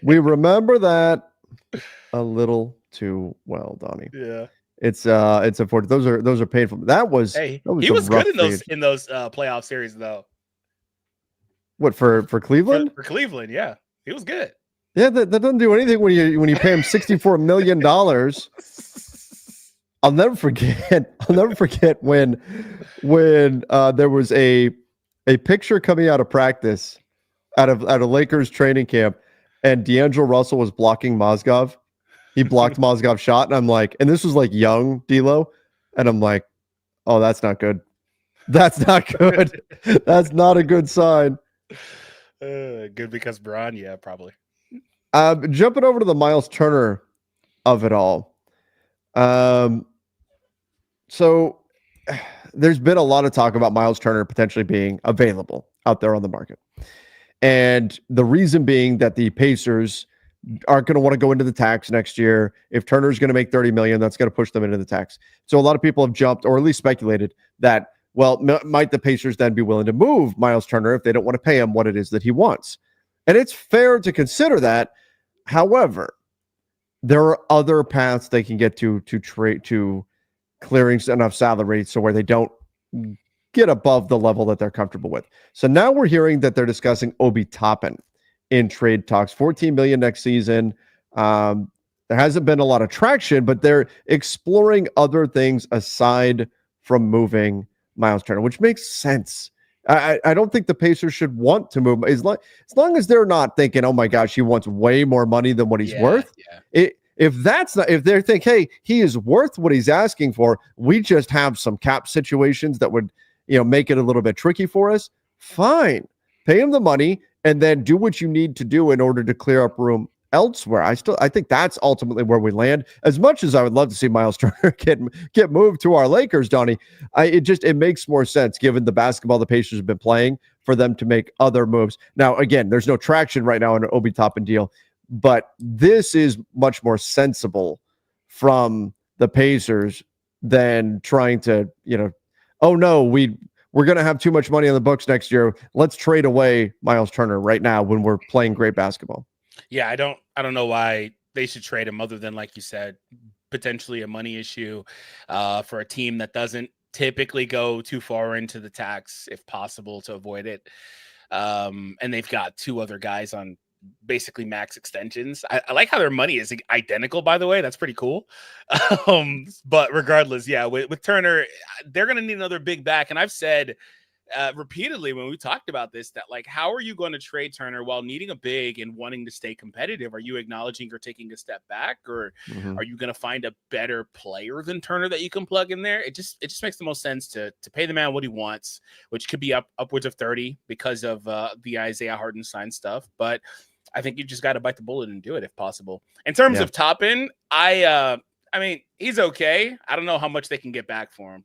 S1: We remember that a little too well, Donnie.
S2: Yeah,
S1: it's important. Those are painful. That was
S2: he was good in those playoff series though.
S1: What for Cleveland?
S2: For Cleveland, yeah, he was good.
S1: Yeah, that doesn't do anything when you pay him $64 million. I'll never forget when there was a picture coming out of practice out of Lakers training camp, and D'Angelo Russell was blocking Mozgov. He blocked Mozgov's shot, and I'm like, and this was like young D'Lo, and I'm like, oh, that's not good. That's not good. That's not a good sign.
S2: Good because Braun, yeah, probably.
S1: Jumping over to the Miles Turner of it all. So there's been a lot of talk about Miles Turner potentially being available out there on the market. And the reason being that the Pacers aren't going to want to go into the tax next year. If Turner's going to make $30 million, that's going to push them into the tax. So a lot of people have jumped, or at least speculated, that, well, might the Pacers then be willing to move Miles Turner if they don't want to pay him what it is that he wants? And it's fair to consider that. However, there are other paths they can get to trade to clearing enough salary so where they don't get above the level that they're comfortable with. So now we're hearing that they're discussing Obi Toppin in trade talks, $14 million next season. There hasn't been a lot of traction, but they're exploring other things aside from moving Miles Turner, which makes sense. I don't think the Pacers should want to move as long as they're not thinking, oh my gosh, he wants way more money than what he's worth. Yeah. If they think, hey, he is worth what he's asking for, we just have some cap situations that would, make it a little bit tricky for us. Fine, pay him the money and then do what you need to do in order to clear up room elsewhere. I think that's ultimately where we land. As much as I would love to see Miles Turner get moved to our Lakers, Donnie, it makes more sense given the basketball the Pacers have been playing for them to make other moves. Now, again, there's no traction right now on an Obi Toppin deal, but this is much more sensible from the Pacers than trying to, oh no, we're going to have too much money on the books next year. Let's trade away Miles Turner right now when we're playing great basketball.
S2: Yeah, I don't know why they should trade him other than, like you said, potentially a money issue for a team that doesn't typically go too far into the tax if possible to avoid it. And they've got two other guys on basically max extensions. I like how their money is identical, by the way. That's pretty cool. But regardless, yeah, with Turner, they're going to need another big back. And I've said repeatedly when we talked about this, that like, how are you going to trade Turner while needing a big and wanting to stay competitive? Are you acknowledging you're taking a step back, or are you going to find a better player than Turner that you can plug in there? It just makes the most sense to pay the man what he wants, which could be upwards of 30 because of the Isaiah Hartenstein stuff. But I think you just got to bite the bullet and do it if possible. In terms of Toppin, I I mean, he's okay. I don't know how much they can get back for him.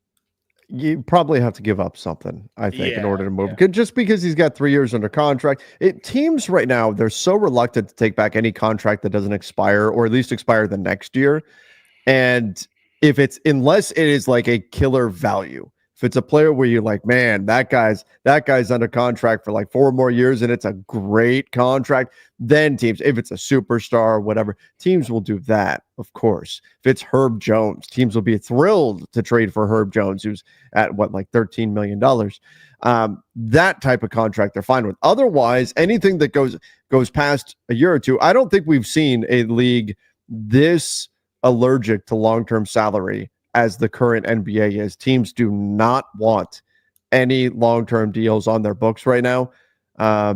S1: You probably have to give up something, I think, in order to move.
S2: Yeah.
S1: Just because he's got 3 years under contract. Teams right now, they're so reluctant to take back any contract that doesn't expire, or at least expire the next year. And unless it is like a killer value, if it's a player where you're like, man, that guy's under contract for like 4 more years and it's a great contract, then teams, if it's a superstar or whatever, teams will do that, of course. If it's Herb Jones, teams will be thrilled to trade for Herb Jones, who's at like $13 million. That type of contract they're fine with. Otherwise, anything that goes past a year or two, I don't think we've seen a league this allergic to long-term salary as the current NBA is. Teams do not want any long-term deals on their books right now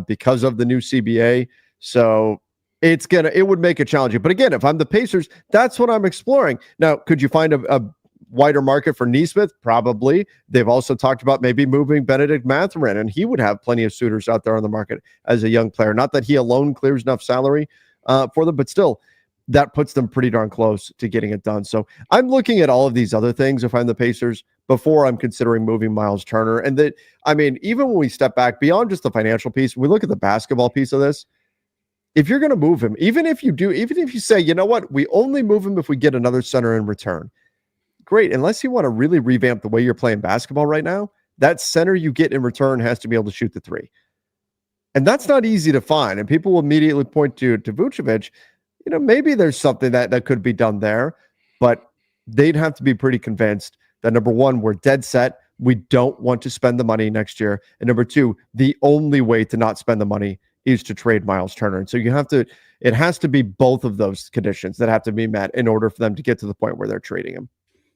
S1: because of the new CBA. So it would make it challenging. But again, if I'm the Pacers, that's what I'm exploring. Now, could you find a wider market for Nesmith? Probably. They've also talked about maybe moving Benedict Mathurin, and he would have plenty of suitors out there on the market as a young player. Not that he alone clears enough salary for them, but still, that puts them pretty darn close to getting it done. So I'm looking at all of these other things if I'm the Pacers before I'm considering moving Miles Turner. And that, I mean, even when we step back beyond just the financial piece, we look at the basketball piece of this. If you're going to move him, even if you say, you know what, we only move him if we get another center in return. Great. Unless you want to really revamp the way you're playing basketball right now, that center you get in return has to be able to shoot the three. And that's not easy to find. And people will immediately point to Vucevic. Maybe there's something that could be done there, but they'd have to be pretty convinced that, number one, we're dead set. We don't want to spend the money next year. And number two, the only way to not spend the money is to trade Miles Turner. And so it has to be both of those conditions that have to be met in order for them to get to the point where they're trading him.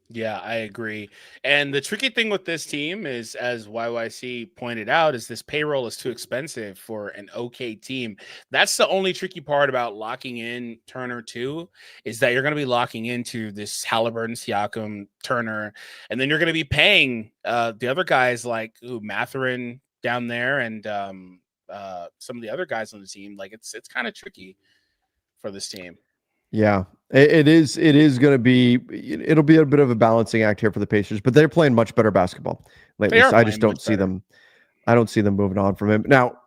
S2: Yeah, I agree. And the tricky thing with this team is, as YYC pointed out, is this payroll is too expensive for an okay team. That's the only tricky part about locking in Turner too, is that you're going to be locking into this Halliburton, Siakam, Turner, and then you're going to be paying the other guys like Mathurin down there and some of the other guys on the team. Like it's kind of tricky for this team.
S1: Yeah, it is. It is going to be. It'll be a bit of a balancing act here for the Pacers, but they're playing much better basketball lately. So I just don't see them. I don't see them moving on from him. Now,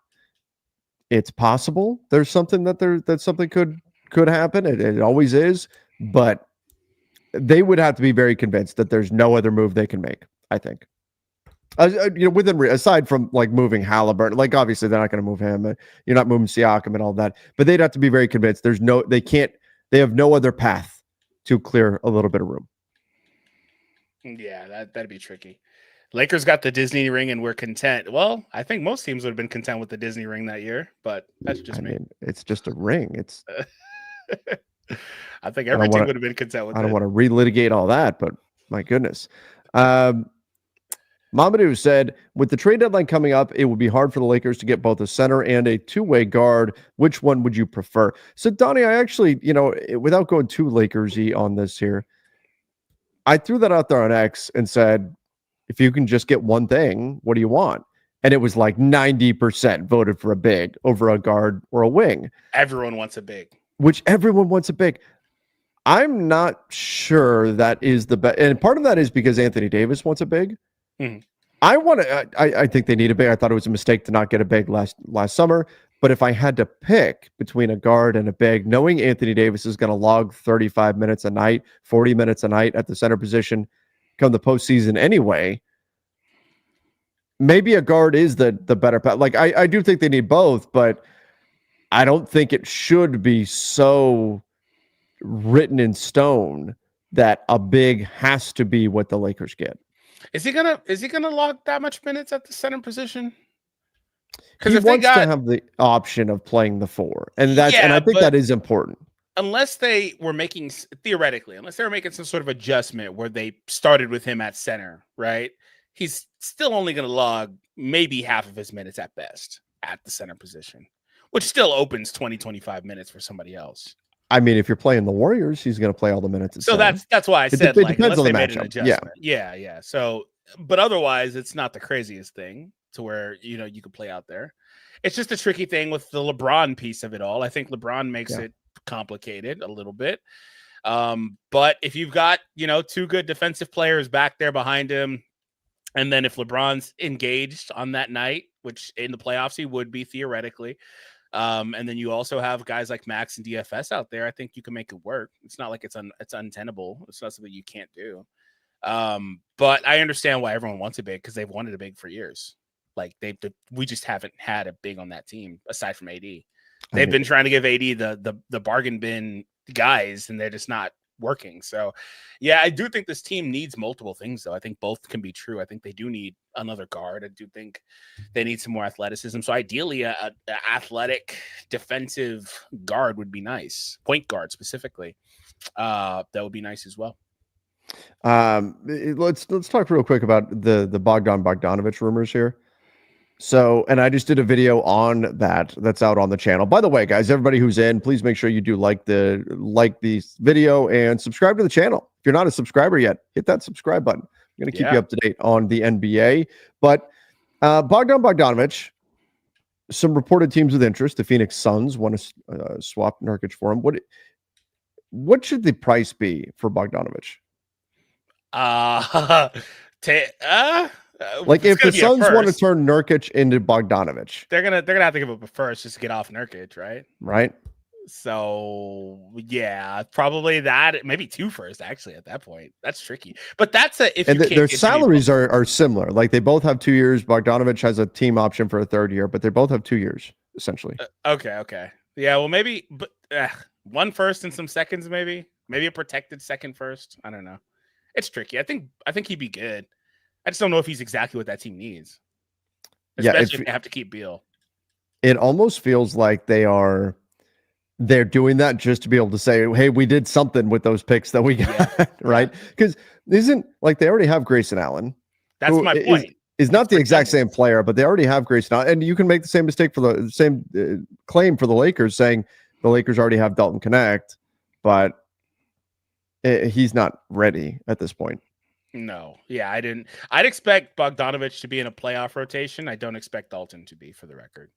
S1: it's possible there's something that something could happen. It always is, but they would have to be very convinced that there's no other move they can make. I think. Aside from like moving Halliburton, like obviously they're not going to move him. You're not moving Siakam and all that, but they'd have to be very convinced. They have no other path to clear a little bit of room.
S2: Yeah, that'd be tricky. Lakers got the Disney ring and we're content. Well, I think most teams would have been content with the Disney ring that year, but that's just me.
S1: It's just a ring. It's.
S2: I think every team would have been content with it.
S1: I don't want to relitigate all that, but my goodness. Mamadou said, with the trade deadline coming up, it would be hard for the Lakers to get both a center and a two-way guard. Which one would you prefer? So, Donnie, I actually, without going too Lakers-y on this here, I threw that out there on X and said, if you can just get one thing, what do you want? And it was like 90% voted for a big over a guard or a wing.
S2: Everyone wants a big.
S1: Which everyone wants a big. I'm not sure that is the best. And part of that is because Anthony Davis wants a big. Mm-hmm. I think they need a big. I thought it was a mistake to not get a big last summer. But if I had to pick between a guard and a big, knowing Anthony Davis is going to log 35 minutes a night, 40 minutes a night at the center position come the postseason anyway, maybe a guard is the better path. Like I do think they need both, but I don't think it should be so written in stone that a big has to be what the Lakers get.
S2: Is he gonna log that much minutes at the center position?
S1: Because he wants to have the option of playing the four, and I think that is important.
S2: Unless they were making some sort of adjustment where they started with him at center, right? He's still only going to log maybe half of his minutes at best at the center position, which still opens 20-25 minutes for somebody else.
S1: I mean, if you're playing the Warriors, he's going to play all the minutes.
S2: So that's why I said
S1: it depends on the
S2: matchup.
S1: An
S2: adjustment. Yeah. So, but otherwise, it's not the craziest thing to where you could play out there. It's just a tricky thing with the LeBron piece of it all. I think LeBron makes it complicated a little bit. But if you've got, two good defensive players back there behind him, and then if LeBron's engaged on that night, which in the playoffs he would be theoretically, and then you also have guys like Max and DFS out there, I think you can make it work. It's not like it's untenable. It's not something you can't do. But I understand why everyone wants a big, because they've wanted a big for years. Like we just haven't had a big on that team aside from AD. They've been trying to give AD the bargain bin guys, and they're just not working. So yeah, I do think this team needs multiple things, though. I think both can be true. I think they do need another guard. I do think they need some more athleticism. So ideally a athletic defensive guard would be nice. Point guard specifically. That would be nice as well.
S1: Let's talk real quick about the Bogdan Bogdanovic rumors here. So, and I just did a video on that's out on the channel. By the way, guys, everybody who's in, please make sure you do like the video and subscribe to the channel. If you're not a subscriber yet, hit that subscribe button. I'm going to keep you up to date on the NBA. But Bogdan Bogdanovic, some reported teams with interest. The Phoenix Suns want to swap Nurkic for him. What should the price be for Bogdanovic? Like if the Suns want to turn Nurkic into Bogdanovic,
S2: they're gonna have to give up a first just to get off Nurkic, right?
S1: Right.
S2: So yeah, probably that. Maybe 2 first. Actually, at that point, that's tricky. But that's
S1: their salaries are similar. Like they both have 2 years. Bogdanovic has a team option for a 3rd year, but they both have 2 years essentially.
S2: Okay. Yeah. Well, maybe, but 1 first and some seconds, maybe a protected 2nd first. I don't know. It's tricky. I think he'd be good. I just don't know if he's exactly what that team needs. Especially if they have to keep Beal.
S1: It almost feels like they're doing that just to be able to say, hey, we did something with those picks that we got, right? Because isn't like they already have Grayson Allen.
S2: That's my point.
S1: Is not the exact same player, but they already have Grayson Allen. And you can make the same mistake for the same claim for the Lakers, saying the Lakers already have Dalton Connect, but he's not ready at this point.
S2: No. Yeah, I'd expect Bogdanovic to be in a playoff rotation. I don't expect Dalton to be, for the record.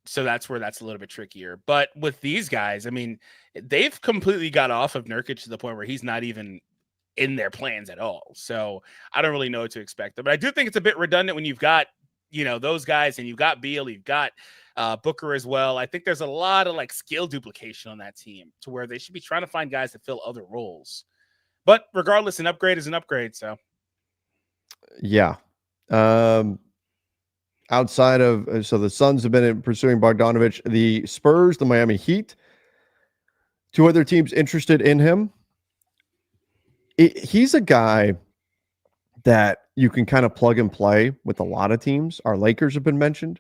S2: So that's where that's a little bit trickier. But with these guys, I mean, they've completely got off of Nurkic to the point where he's not even in their plans at all. So I don't really know what to expect. But I do think it's a bit redundant when you've got, those guys, and you've got Beal, you've got Booker as well. I think there's a lot of like skill duplication on that team to where they should be trying to find guys to fill other roles. But regardless, an upgrade is an upgrade. So,
S1: yeah. Outside of so the Suns have been pursuing Bogdanovic, the Spurs, the Miami Heat, 2 other teams interested in him. He's a guy that you can kind of plug and play with a lot of teams. Our Lakers have been mentioned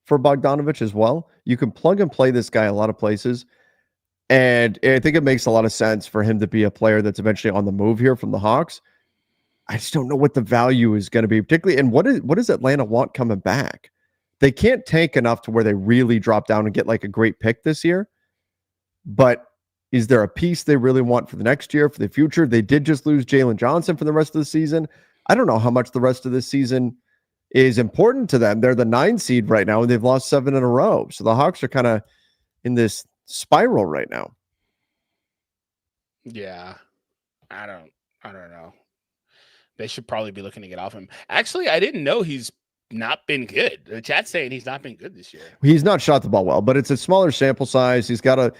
S1: for Bogdanovic as well. You can plug and play this guy a lot of places. And I think it makes a lot of sense for him to be a player that's eventually on the move here from the Hawks. I just don't know what the value is going to be, particularly. And what does Atlanta want coming back? They can't tank enough to where they really drop down and get like a great pick this year. But is there a piece they really want for the next year, for the future? They did just lose Jalen Johnson for the rest of the season. I don't know how much the rest of this season is important to them. They're the 9 seed right now, and they've lost 7 in a row. So the Hawks are kind of in this spiral right now.
S2: Yeah. I don't know. They should probably be looking to get off him. Actually, I didn't know he's not been good. The chat's saying he's not been good this year.
S1: He's not shot the ball well, but it's a smaller sample size. He's got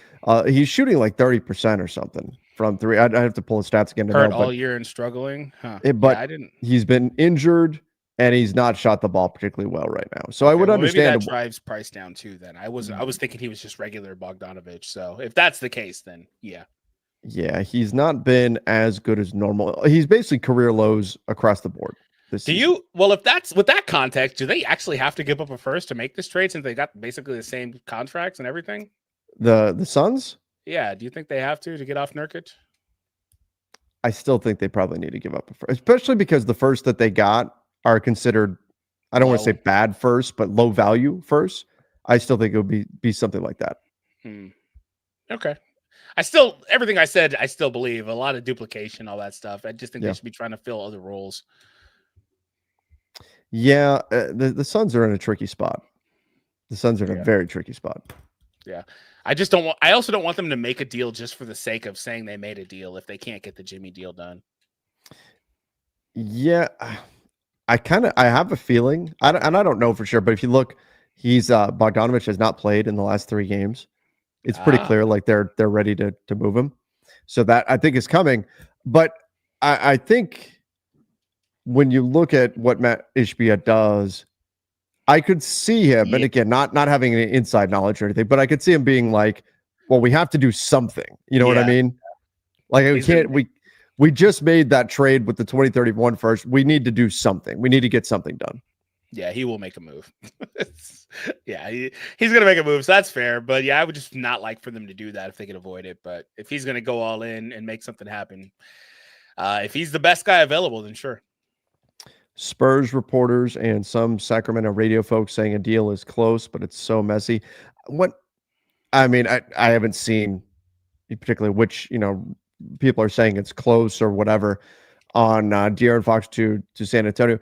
S1: he's shooting like 30% or something from 3. I have to pull his stats again.
S2: Hurt all year and struggling. Huh.
S1: But I didn't. He's been injured. And he's not shot the ball particularly well right now. So I would understand.
S2: Maybe that drives price down too. Then I was thinking he was just regular Bogdanovic. So if that's the case, then yeah.
S1: Yeah, he's not been as good as normal. He's basically career lows across the board.
S2: If that's with that context, do they actually have to give up a first to make this trade since they got basically the same contracts and everything?
S1: The Suns?
S2: Yeah. Do you think they have to get off Nurkic?
S1: I still think they probably need to give up a first, especially because the first that they got are considered, I don't want to say bad first, but low value first. I still think it would be something like that.
S2: Okay. Everything I said, I still believe. A lot of duplication, all that stuff. I just think they should be trying to fill other roles.
S1: Yeah, the Suns are in a tricky spot. The Suns are in a very tricky spot.
S2: Yeah. I also don't want them to make a deal just for the sake of saying they made a deal if they can't get the Jimmy deal done.
S1: Yeah, I have a feeling, and I don't know for sure, but if you look, he's Bogdanovic has not played in the last 3 games. It's pretty clear, like they're ready to move him. So that I think is coming. But I think when you look at what Matt Ishbia does, I could see him, and again, not having any inside knowledge or anything, but I could see him being like, well, we have to do something. You know what I mean? Like we just made that trade with the 2031 first. We need to do something. We need to get something done.
S2: Yeah, he will make a move. Yeah, he's going to make a move. So that's fair. But yeah, I would just not like for them to do that if they could avoid it. But if he's going to go all in and make something happen, if he's the best guy available, then sure.
S1: Spurs reporters and some Sacramento radio folks saying a deal is close, but it's so messy. I haven't seen particularly which, people are saying it's close or whatever on De'Aaron Fox to San Antonio.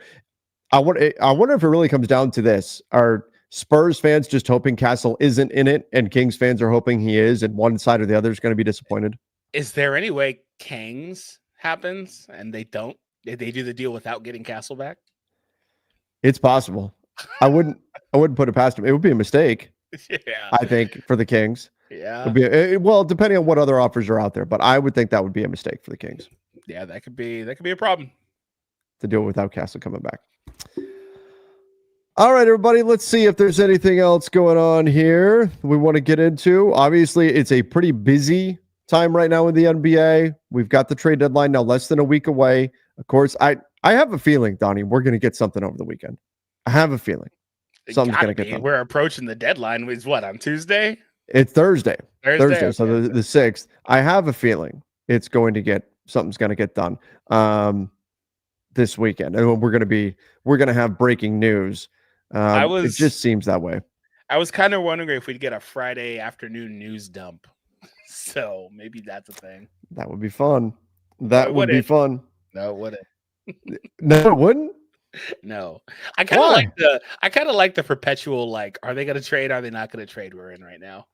S1: I wonder if it really comes down to this. Are Spurs fans just hoping Castle isn't in it and Kings fans are hoping he is, and one side or the other is going to be disappointed?
S2: Is there any way Kings happens and they don't? They do the deal without getting Castle back?
S1: It's possible. I wouldn't put it past him. It would be a mistake.
S2: Yeah.
S1: I think for the Kings.
S2: Yeah.
S1: Well, depending on what other offers are out there, but I would think that would be a mistake for the Kings.
S2: Yeah, that could be a problem.
S1: To do it without Castle coming back. All right, everybody, let's see if there's anything else going on here we want to get into. Obviously, it's a pretty busy time right now in the NBA. We've got the trade deadline now less than a week away. Of course, I have a feeling, Donnie, we're going to get something over the weekend. I have a feeling something's going to get done.
S2: We're approaching the deadline. Is what, on Tuesday?
S1: It's Thursday.
S2: Okay.
S1: So the 6th. I have a feeling something's going to get done this weekend, and we're going to have breaking news. It just seems that way.
S2: I was kind of wondering if we'd get a Friday afternoon news dump. So maybe that's a thing.
S1: That would be fun. That would be fun.
S2: No, it wouldn't.
S1: No, it wouldn't.
S2: No, I kind of like the perpetual, like, are they going to trade? Are they not going to trade? We're in right now.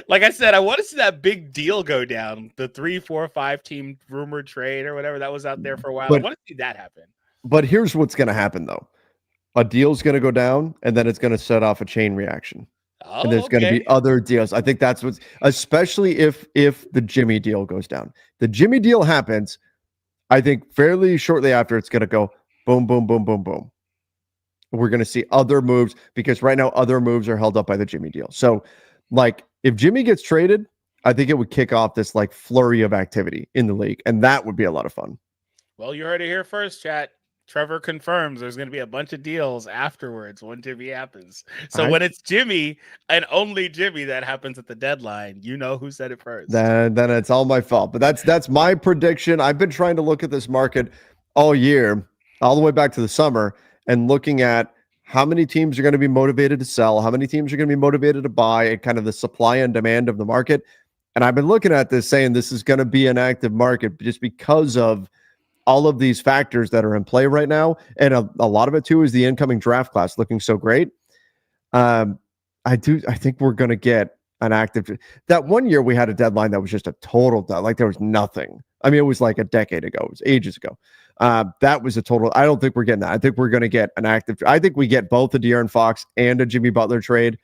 S2: Like I said, I want to see that big deal go down. The 3, 4, 5 team rumored trade or whatever that was out there for a while. I want to see that happen. But
S1: here's what's going to happen though. A deal's going to go down and then it's going to set off a chain reaction. And there's going to be other deals. I think that's especially if the Jimmy deal goes down. The Jimmy deal happens, I think fairly shortly after it's going to go boom, boom, boom, boom, boom. We're going to see other moves because right now other moves are held up by the Jimmy deal. So like if Jimmy gets traded, I think it would kick off this like flurry of activity in the league. And that would be a lot of fun.
S2: Well, you heard it here first, chat. Trevor confirms there's going to be a bunch of deals afterwards when Jimmy happens. So when it's Jimmy and only Jimmy that happens at the deadline, you know who said it first.
S1: Then it's all my fault. But that's my prediction. I've been trying to look at this market all year, all the way back to the summer, and looking at how many teams are going to be motivated to sell, how many teams are going to be motivated to buy, and kind of the supply and demand of the market. And I've been looking at this saying this is going to be an active market just because of all of these factors that are in play right now. And a lot of it too is the incoming draft class looking so great. I think we're going to get an active. That one year we had a deadline that was just a total, like there was nothing. I mean, it was like a decade ago. It was ages ago. That was a total. I don't think we're getting that. I think we're going to get an active. I think we get both a De'Aaron Fox and a Jimmy Butler trade.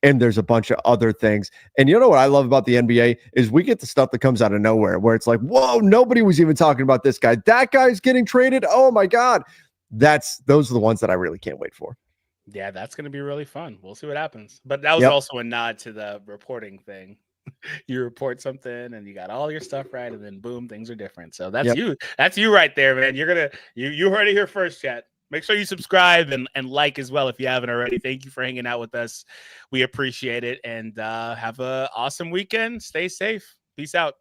S1: And there's a bunch of other things. And you know what I love about the NBA is we get the stuff that comes out of nowhere where it's like, whoa, nobody was even talking about this guy. That guy's getting traded. Oh my God. Those are the ones that I really can't wait for.
S2: Yeah, that's going to be really fun. We'll see what happens. But that was also a nod to the reporting thing. You report something and you got all your stuff right, and then boom, things are different. So that's you. That's you right there, man. You heard it here first, chat. Make sure you subscribe and like as well if you haven't already. Thank you for hanging out with us. We appreciate it. And have an awesome weekend. Stay safe. Peace out.